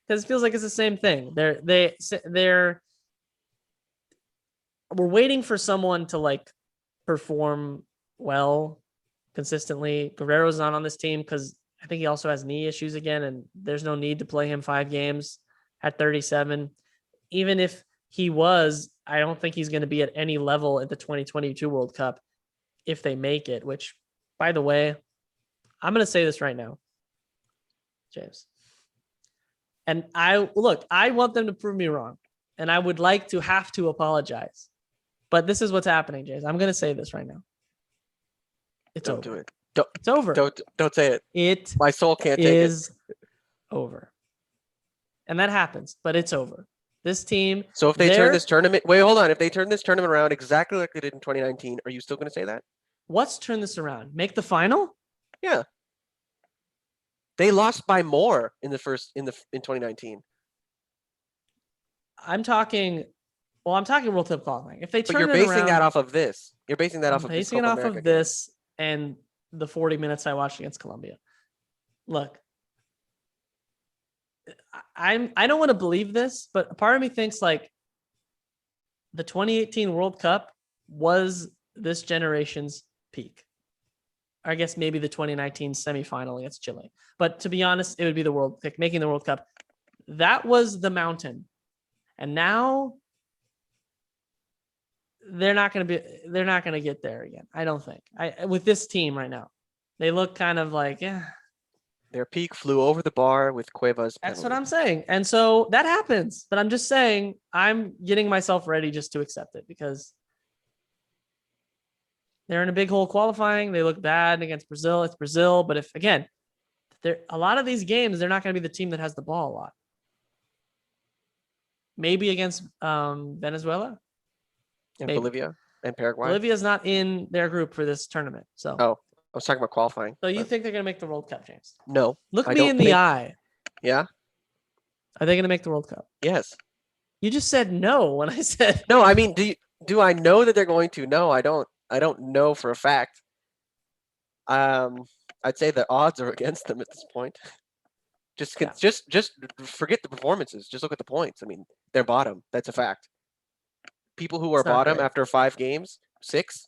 because it feels like it's the same thing. They're we're waiting for someone to like perform well consistently. Guerrero's not on this team because I think he also has knee issues again, and there's no need to play him 5 games at 37. Even if he was, I don't think he's going to be at any level at the 2022 World Cup if they make it, which, by the way, I'm going to say this right now, James. And I want them to prove me wrong, and I would like to have to apologize. But this is what's happening, James. I'm going to say this right now. It's Don't over. do it. It's over. Don't say it. It My soul can't take it. is over. And that happens, but it's over. This team. So if they turn this tournament, wait, hold on. If they turn this tournament around exactly like they did in 2019, are you still going to say that? What's turn this around? Make the final? Yeah. They lost by more in 2019. I'm talking World Cup qualifying. If they turn but you're basing that off of this. You're basing that off of this. Basing it off of this and the 40 minutes I watched against Colombia. Look, I don't want to believe this, but a part of me thinks like the 2018 World Cup was this generation's peak. I guess maybe the 2019 semifinal against Chile. But to be honest, it would be the World pick, making the World Cup. That was the mountain. And now they're not going to get there again. I don't think. With this team right now, they look kind of like, yeah. Their peak flew over the bar with Cuevas. That's what I'm saying. And so that happens. But I'm just saying, I'm getting myself ready just to accept it because they're in a big hole qualifying. They look bad against Brazil. It's Brazil. But if, again, a lot of these games, they're not going to be the team that has the ball a lot. Maybe against Venezuela. And Bolivia and Paraguay. Bolivia's not in their group for this tournament. So. Oh, I was talking about qualifying. So you think they're going to make the World Cup, James? No. Look me in the eye. Yeah? Are they going to make the World Cup? Yes. You just said no when I said. No, I mean, do I know that they're going to? No, I don't. I don't know for a fact. I'd say the odds are against them at this point. Just forget the performances. Just look at the points. I mean, they're bottom. That's a fact. People who are bottom after 5 games, 6?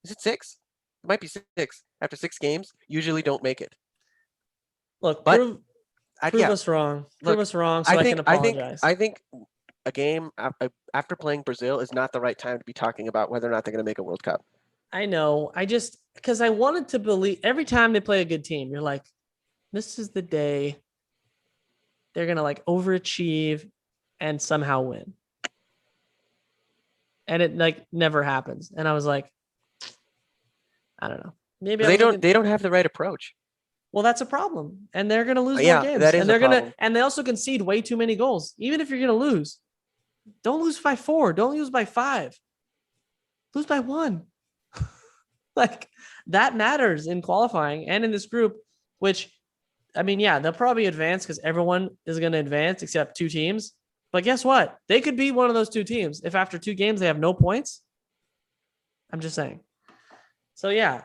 Is it 6? It might be 6. After 6 games, usually don't make it. Look, prove us wrong. Prove us wrong so I can apologize. I think a game after playing Brazil is not the right time to be talking about whether or not they're going to make a World Cup. I know. Because I wanted to believe every time they play a good team, you're like, this is the day they're going to like overachieve and somehow win. And it like never happens. And I was like, I don't know. Maybe they don't have the right approach. Well, that's a problem. And they're going to lose more games. That is and they also concede way too many goals. Even if you're going to lose, don't lose by 4. Don't lose by 5. Lose by 1. Like that matters in qualifying and in this group, which I mean, yeah, they'll probably advance because everyone is going to advance except 2 teams. But guess what? They could be one of those 2 teams if after 2 games they have no points. I'm just saying. So, yeah.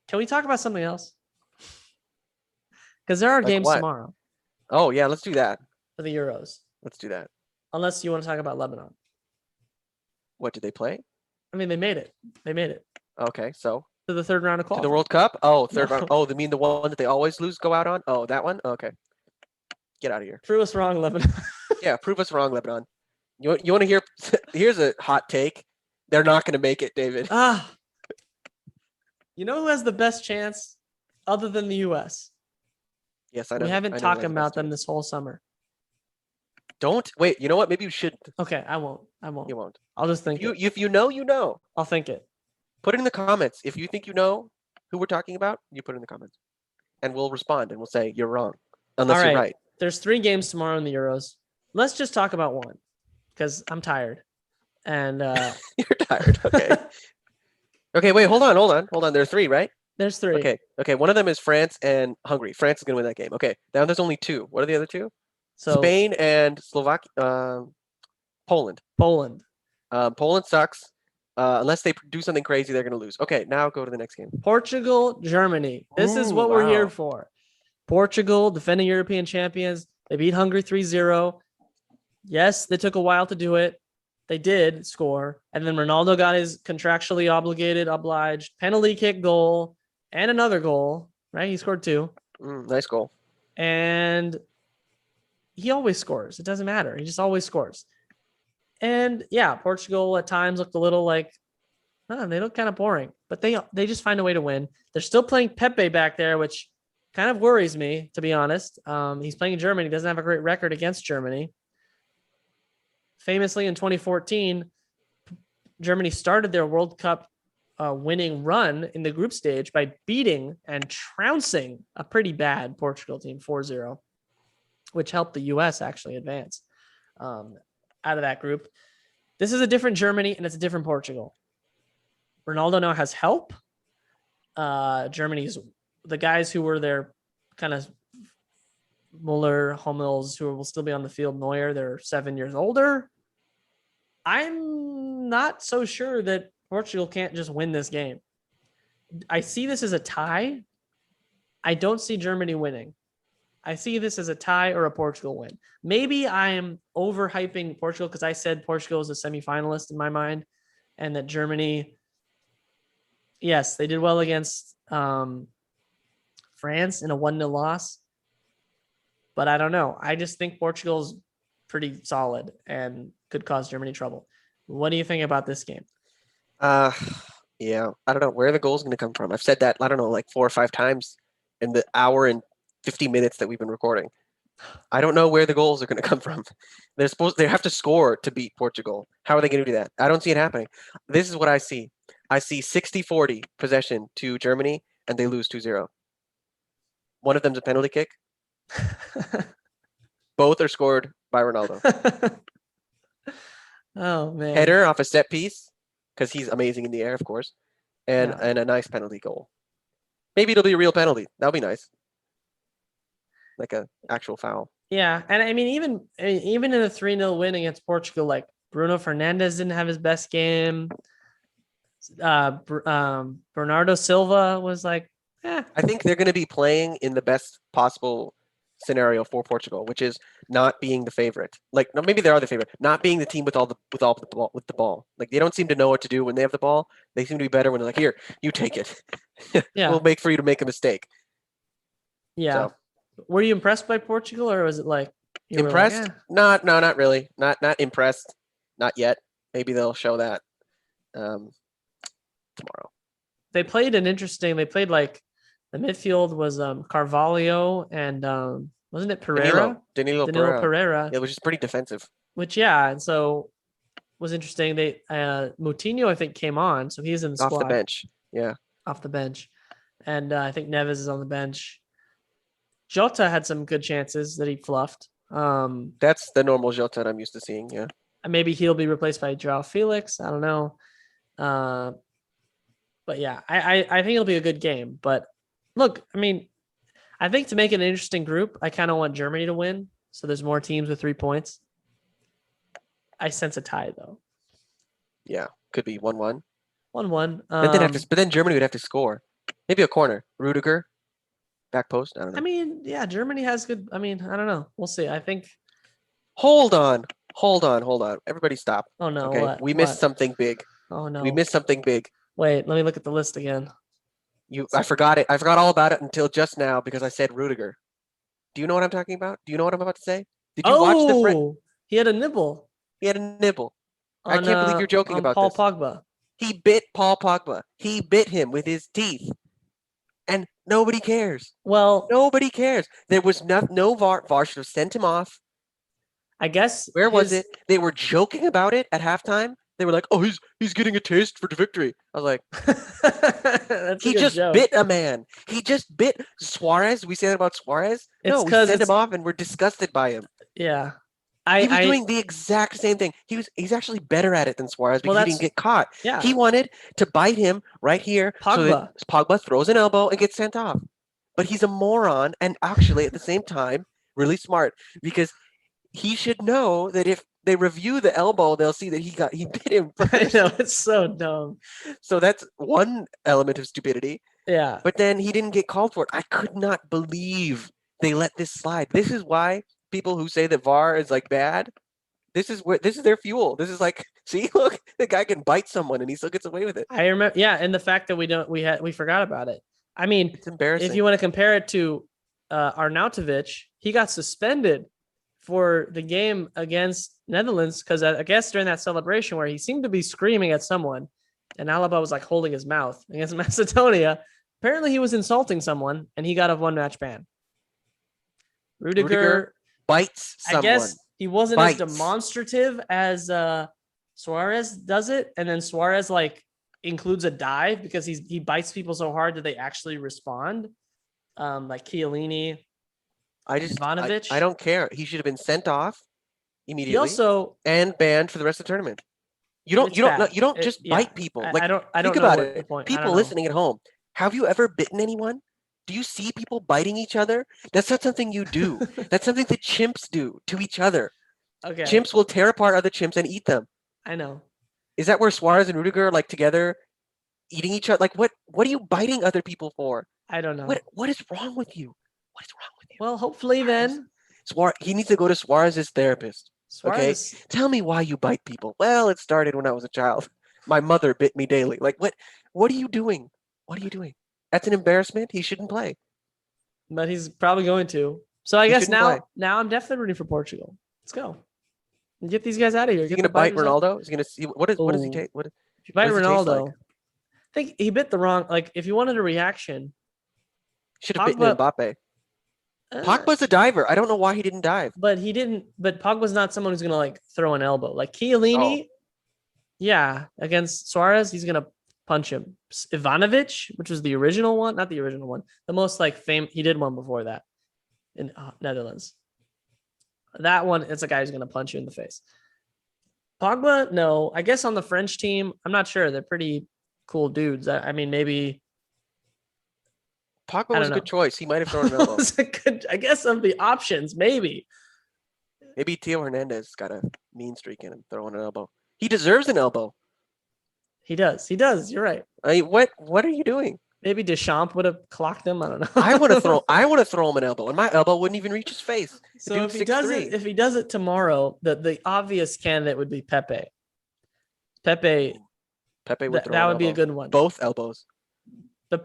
Can we talk about something else? Because there are games tomorrow. Oh, yeah. Let's do that. For the Euros. Let's do that. Unless you want to talk about Lebanon. What, did they play? I mean, they made it. Okay, so. To the 3rd round of qualifying. To the World Cup? Oh, 3rd round. Oh, they mean the one that they always go out on? Oh, that one? Okay. Get out of here. Prove us wrong, Lebanon. Yeah, prove us wrong, Lebanon. You want to hear? Here's a hot take. They're not going to make it, David. You know who has the best chance other than the U.S.? Yes, I know. We haven't talked about them this whole summer. Don't wait. You know what? Maybe you shouldn't. Okay, I won't. You won't. I'll just think. If you know, you know. I'll think it. Put it in the comments. If you think you know who we're talking about, you put it in the comments, and we'll respond and we'll say you're wrong, unless you're right. There's 3 games tomorrow in the Euros. Let's just talk about one, because I'm tired. And you're tired. Okay. Okay. Wait. Hold on. There are 3, right? There's 3. Okay. One of them is France and Hungary. France is gonna win that game. Okay. Now there's only 2. What are the other 2? So Spain and Poland. Poland sucks. Unless they do something crazy, they're gonna lose. Okay. Now go to the next game. Portugal, Germany. This is what we're here for. Portugal, defending European champions. They beat Hungary 3-0. Yes, they took a while to do it. They did score, and then Ronaldo got his contractually obliged penalty kick goal and another goal. Right, he scored 2. Nice goal. And he always scores. It doesn't matter. He just always scores. And yeah, Portugal at times looked a little like, they look kind of boring, but they just find a way to win. They're still playing Pepe back there, which kind of worries me, to be honest. He's playing in Germany. He doesn't have a great record against Germany. Famously, in 2014, Germany started their World Cup winning run in the group stage by beating and trouncing a pretty bad Portugal team 4-0, which helped the U.S. actually advance out of that group. This is a different Germany, and it's a different Portugal. Ronaldo now has help. Germany's the guys who were there, kind of Muller, Hummels, who will still be on the field, Neuer, they're 7 years older. I'm not so sure that Portugal can't just win this game. I see this as a tie. I don't see Germany winning. I see this as a tie or a Portugal win. Maybe I am overhyping Portugal because I said Portugal is a semifinalist in my mind, and that Germany, yes, they did well against France in a 1-0 loss. But I don't know. I just think Portugal's pretty solid and could cause Germany trouble. What do you think about this game? Yeah, I don't know where the goal's going to come from. I've said that, I don't know, like 4 or 5 times in the hour and 50 minutes that we've been recording. I don't know where the goals are going to come from. They have to score to beat Portugal. How are they going to do that? I don't see it happening. This is what I see. I see 60-40 possession to Germany, and they lose 2-0. One of them's a penalty kick. Both are scored by Ronaldo. Oh man! Header off a set piece because he's amazing in the air, of course, and a nice penalty goal. Maybe it'll be a real penalty. That'll be nice, like a actual foul. Yeah, and I mean, even in a 3-0 win against Portugal, like Bruno Fernandes didn't have his best game. Bernardo Silva was like, I think they're going to be playing in the best possible scenario for Portugal, which is not being the favorite. Like, no, maybe they are the favorite, not being the team with the ball. Like, they don't seem to know what to do when they have the ball. They seem to be better when they're like, here, you take it. Yeah, we'll make for you to make a mistake. Yeah. So, were you impressed by Portugal, or was it like impressed? Like, No, not really. Not impressed. Not yet. Maybe they'll show that tomorrow. They played like the midfield was Carvalho and wasn't it Pereira? Danilo Pereira. Yeah, which is pretty defensive. Which and so was interesting. They Moutinho I think came on, so he's in the squad. Off the bench. Yeah. Off the bench. And I think Neves is on the bench. Jota had some good chances that he fluffed. That's the normal Jota that I'm used to seeing, yeah. And maybe he'll be replaced by Joao Felix. I don't know. But yeah, I think it'll be a good game. But look, I mean, I think to make it an interesting group, I kind of want Germany to win. So there's more teams with 3 points. I sense a tie, though. Yeah, could be 1-1. 1-1. But then Germany would have to score. Maybe a corner. Rudiger, back post. I don't know. I mean, yeah, Germany has good. I mean, I don't know. We'll see. I think. Hold on. Everybody stop. Oh, no. Okay, what? We missed something big. Oh, no. We missed something big. Wait, let me look at the list again. I forgot it. I forgot all about it until just now because I said Rudiger. Do you know what I'm talking about? Do you know what I'm about to say? Did you watch the he had a nibble. He had a nibble. I can't believe you're joking about Paul this. Pogba. He bit Paul Pogba. He bit him with his teeth. And nobody cares. Well, nobody cares. There was no VAR. VAR should have sent him off. I guess. Where was it? They were joking about it at halftime. They were like, "Oh, he's getting a taste for the victory." I was like, he just bit a man. He just bit Suarez. We say that about Suarez. No, we sent him off, and we're disgusted by him. Yeah, he was doing the exact same thing. He's actually better at it than Suarez because he didn't get caught. Yeah, he wanted to bite him right here. Pogba. So that Pogba throws an elbow and gets sent off. But he's a moron, and actually at the same time really smart because he should know that if they review the elbow, they'll see that he bit him first. I know, it's so dumb. So that's one element of stupidity. Yeah. But then he didn't get called for it. I could not believe they let this slide. This is why people who say that VAR is like bad, This is their fuel. This is like, see, look, the guy can bite someone and he still gets away with it. I remember, yeah, and the fact that we forgot about it. I mean, it's embarrassing. If you want to compare it to Arnautovic, he got suspended for the game against Netherlands because I guess during that celebration where he seemed to be screaming at someone, and Alaba was like holding his mouth against Macedonia. Apparently, he was insulting someone, and he got a 1-match ban. Rudiger bites someone. I guess he wasn't as demonstrative as Suarez does it, and then Suarez like includes a dive because he bites people so hard that they actually respond. Like Chiellini, Ivanovic. I don't care. He should have been sent off immediately. He also and banned for the rest of the tournament. You don't just bite people. Like I don't think know about what it. the point. People listening at home, have you ever bitten anyone? Do you see people biting each other? That's not something you do. That's something that chimps do to each other. Okay. Chimps will tear apart other chimps and eat them. I know. Is that where Suarez and Rudiger are like together eating each other? Like what are you biting other people for? I don't know. What is wrong with you? What is wrong with you? Well, hopefully then he needs to go to Suarez's therapist. Suarez. Okay. Tell me why you bite people. Well, it started when I was a child. My mother bit me daily. Like what are you doing? What are you doing? That's an embarrassment. He shouldn't play. But he's probably going to. So I guess now I'm definitely rooting for Portugal. Let's go. And get these guys out of here. Is he gonna bite Ronaldo? Is he gonna see what does he take? If you bite Ronaldo, like? I think he bit the wrong. Like if you wanted a reaction, should have bitten Mbappe. Pogba's a diver. I don't know why he didn't dive. But he didn't. But Pogba's not someone who's gonna like throw an elbow. Like Chiellini, yeah, against Suarez, he's gonna punch him. Ivanovic, which was the original one, not the original one, the most like famous. He did one before that in Netherlands. That one, it's a guy who's gonna punch you in the face. Pogba, no. I guess on the French team, I'm not sure. They're pretty cool dudes. I mean, maybe. Pogba was a good choice. He might have thrown an elbow. I guess of the options, maybe. Maybe Theo Hernandez got a mean streak in him, throwing an elbow. He deserves an elbow. He does. He does. You're right. I mean, what are you doing? Maybe Deschamps would have clocked him. I don't know. I want to throw him an elbow, and my elbow wouldn't even reach his face. So if he does it tomorrow, the obvious candidate would be Pepe. Pepe would that would be a good one. Both elbows.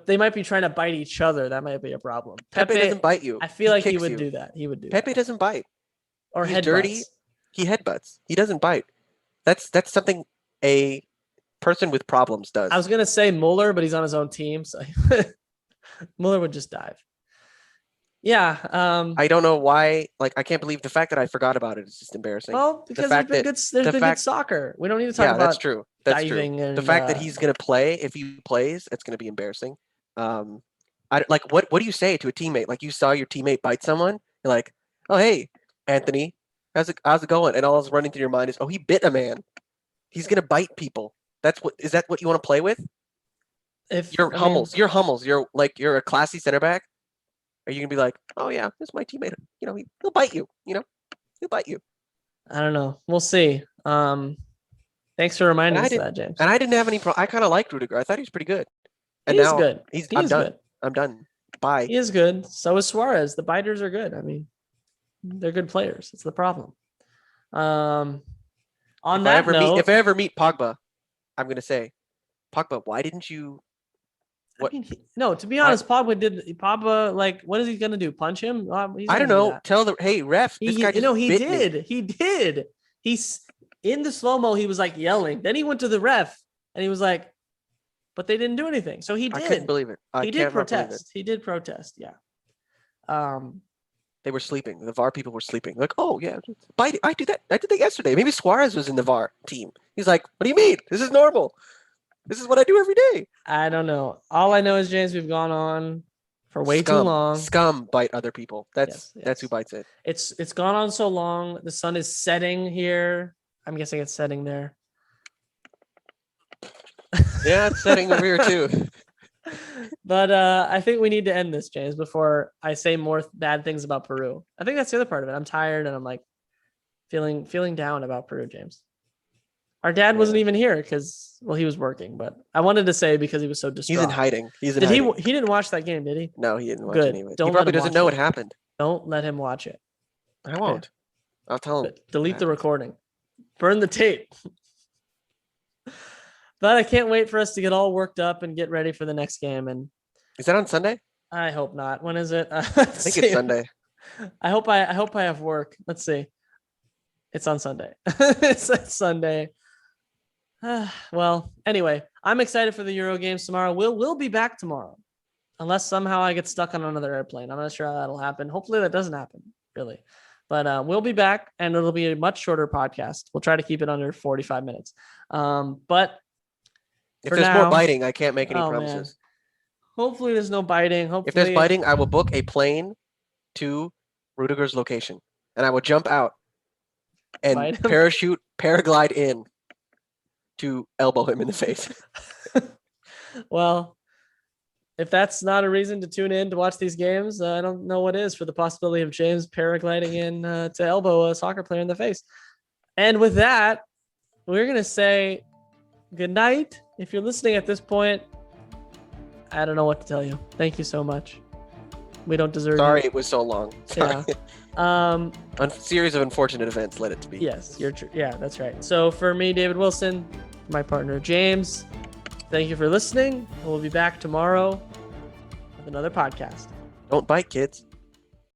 They might be trying to bite each other. That might be a problem. Pepe doesn't bite you. I feel like he would do that. He would do. Pepe doesn't bite. Or he's dirty. He headbutts. He doesn't bite. That's something a person with problems does. I was gonna say Muller, but he's on his own team, so Muller would just dive. Yeah. I don't know why. Like, I can't believe the fact that I forgot about it is just embarrassing. Well, because there's been good soccer. We don't need to talk about. That's true. That's diving true. and, the fact that he's gonna play, if he plays, it's gonna be embarrassing. I like what do you say to a teammate? Like, you saw your teammate bite someone, you're like, oh hey, Anthony, how's it going? And all that's running through your mind is, oh, he bit a man. He's gonna bite people. Is that what you want to play with? You're Hummels. You're a classy center back. Are you gonna be like, oh yeah, this is my teammate? You know, he'll bite you. You know, he'll bite you. I don't know. We'll see. Thanks for reminding us of that, James. And I didn't have any problem. I kind of liked Rudiger. I thought he was pretty good. And he's good. I'm done. Good. I'm done. Bye. He is good. So is Suarez. The biters are good. I mean, they're good players. It's the problem. If I ever meet Pogba, I'm gonna say, Pogba, why didn't you? What? I mean, to be honest, Pogba, like, what is he gonna do? Punch him? I don't know. Tell hey ref. This guy just bit me. He did. He's in the slow mo. He was like yelling. Then he went to the ref and he was like, but they didn't do anything. So he did. I couldn't believe it. He did protest. He did protest. Yeah. They were sleeping. The VAR people were sleeping. Like, oh yeah, I did that. I did that yesterday. Maybe Suarez was in the VAR team. He's like, what do you mean? This is normal. This is what I do every day. I don't know. All I know is, James, we've gone on for way too long. Scum bite other people. That's who bites it. It's gone on so long. The sun is setting here. I'm guessing it's setting there. Yeah, it's setting over here too. But I think we need to end this, James, before I say more bad things about Peru. I think that's the other part of it. I'm tired and I'm like feeling down about Peru, James. Our dad wasn't even here because, he was working, but I wanted to say because he was so distraught. He's in hiding. He didn't watch that game, did he? No, he didn't watch Good. any of it. He probably doesn't know what happened. Don't let him watch it. I won't. I'll tell him. Delete the recording. Burn the tape. But I can't wait for us to get all worked up and get ready for the next game. And is that on Sunday? I hope not. When is it? I think it's Sunday. I hope I have work. Let's see. It's on Sunday. It's Sunday. Well, anyway, I'm excited for the Euro games tomorrow. We'll be back tomorrow, unless somehow I get stuck on another airplane. I'm not sure how that'll happen. Hopefully that doesn't happen, really. But we'll be back, and it'll be a much shorter podcast. We'll try to keep it under 45 minutes. But if there's more biting, I can't make any promises. Man. Hopefully there's no biting. Hopefully, if there's biting, I will book a plane to Rudiger's location, and I will jump out and paraglide in to elbow him in the face. Well, if that's not a reason to tune in to watch these games, I don't know what is for the possibility of James paragliding in to elbow a soccer player in the face. And with that, we're going to say good night. If you're listening at this point, I don't know what to tell you. Thank you so much. We don't deserve Sorry it. It was so long. Sorry. Yeah. A series of unfortunate events led it to be. Yes, you're true. Yeah, that's right. So for me, David Wilson, my partner James, thank you for listening. We'll be back tomorrow with another podcast. Don't bite, kids.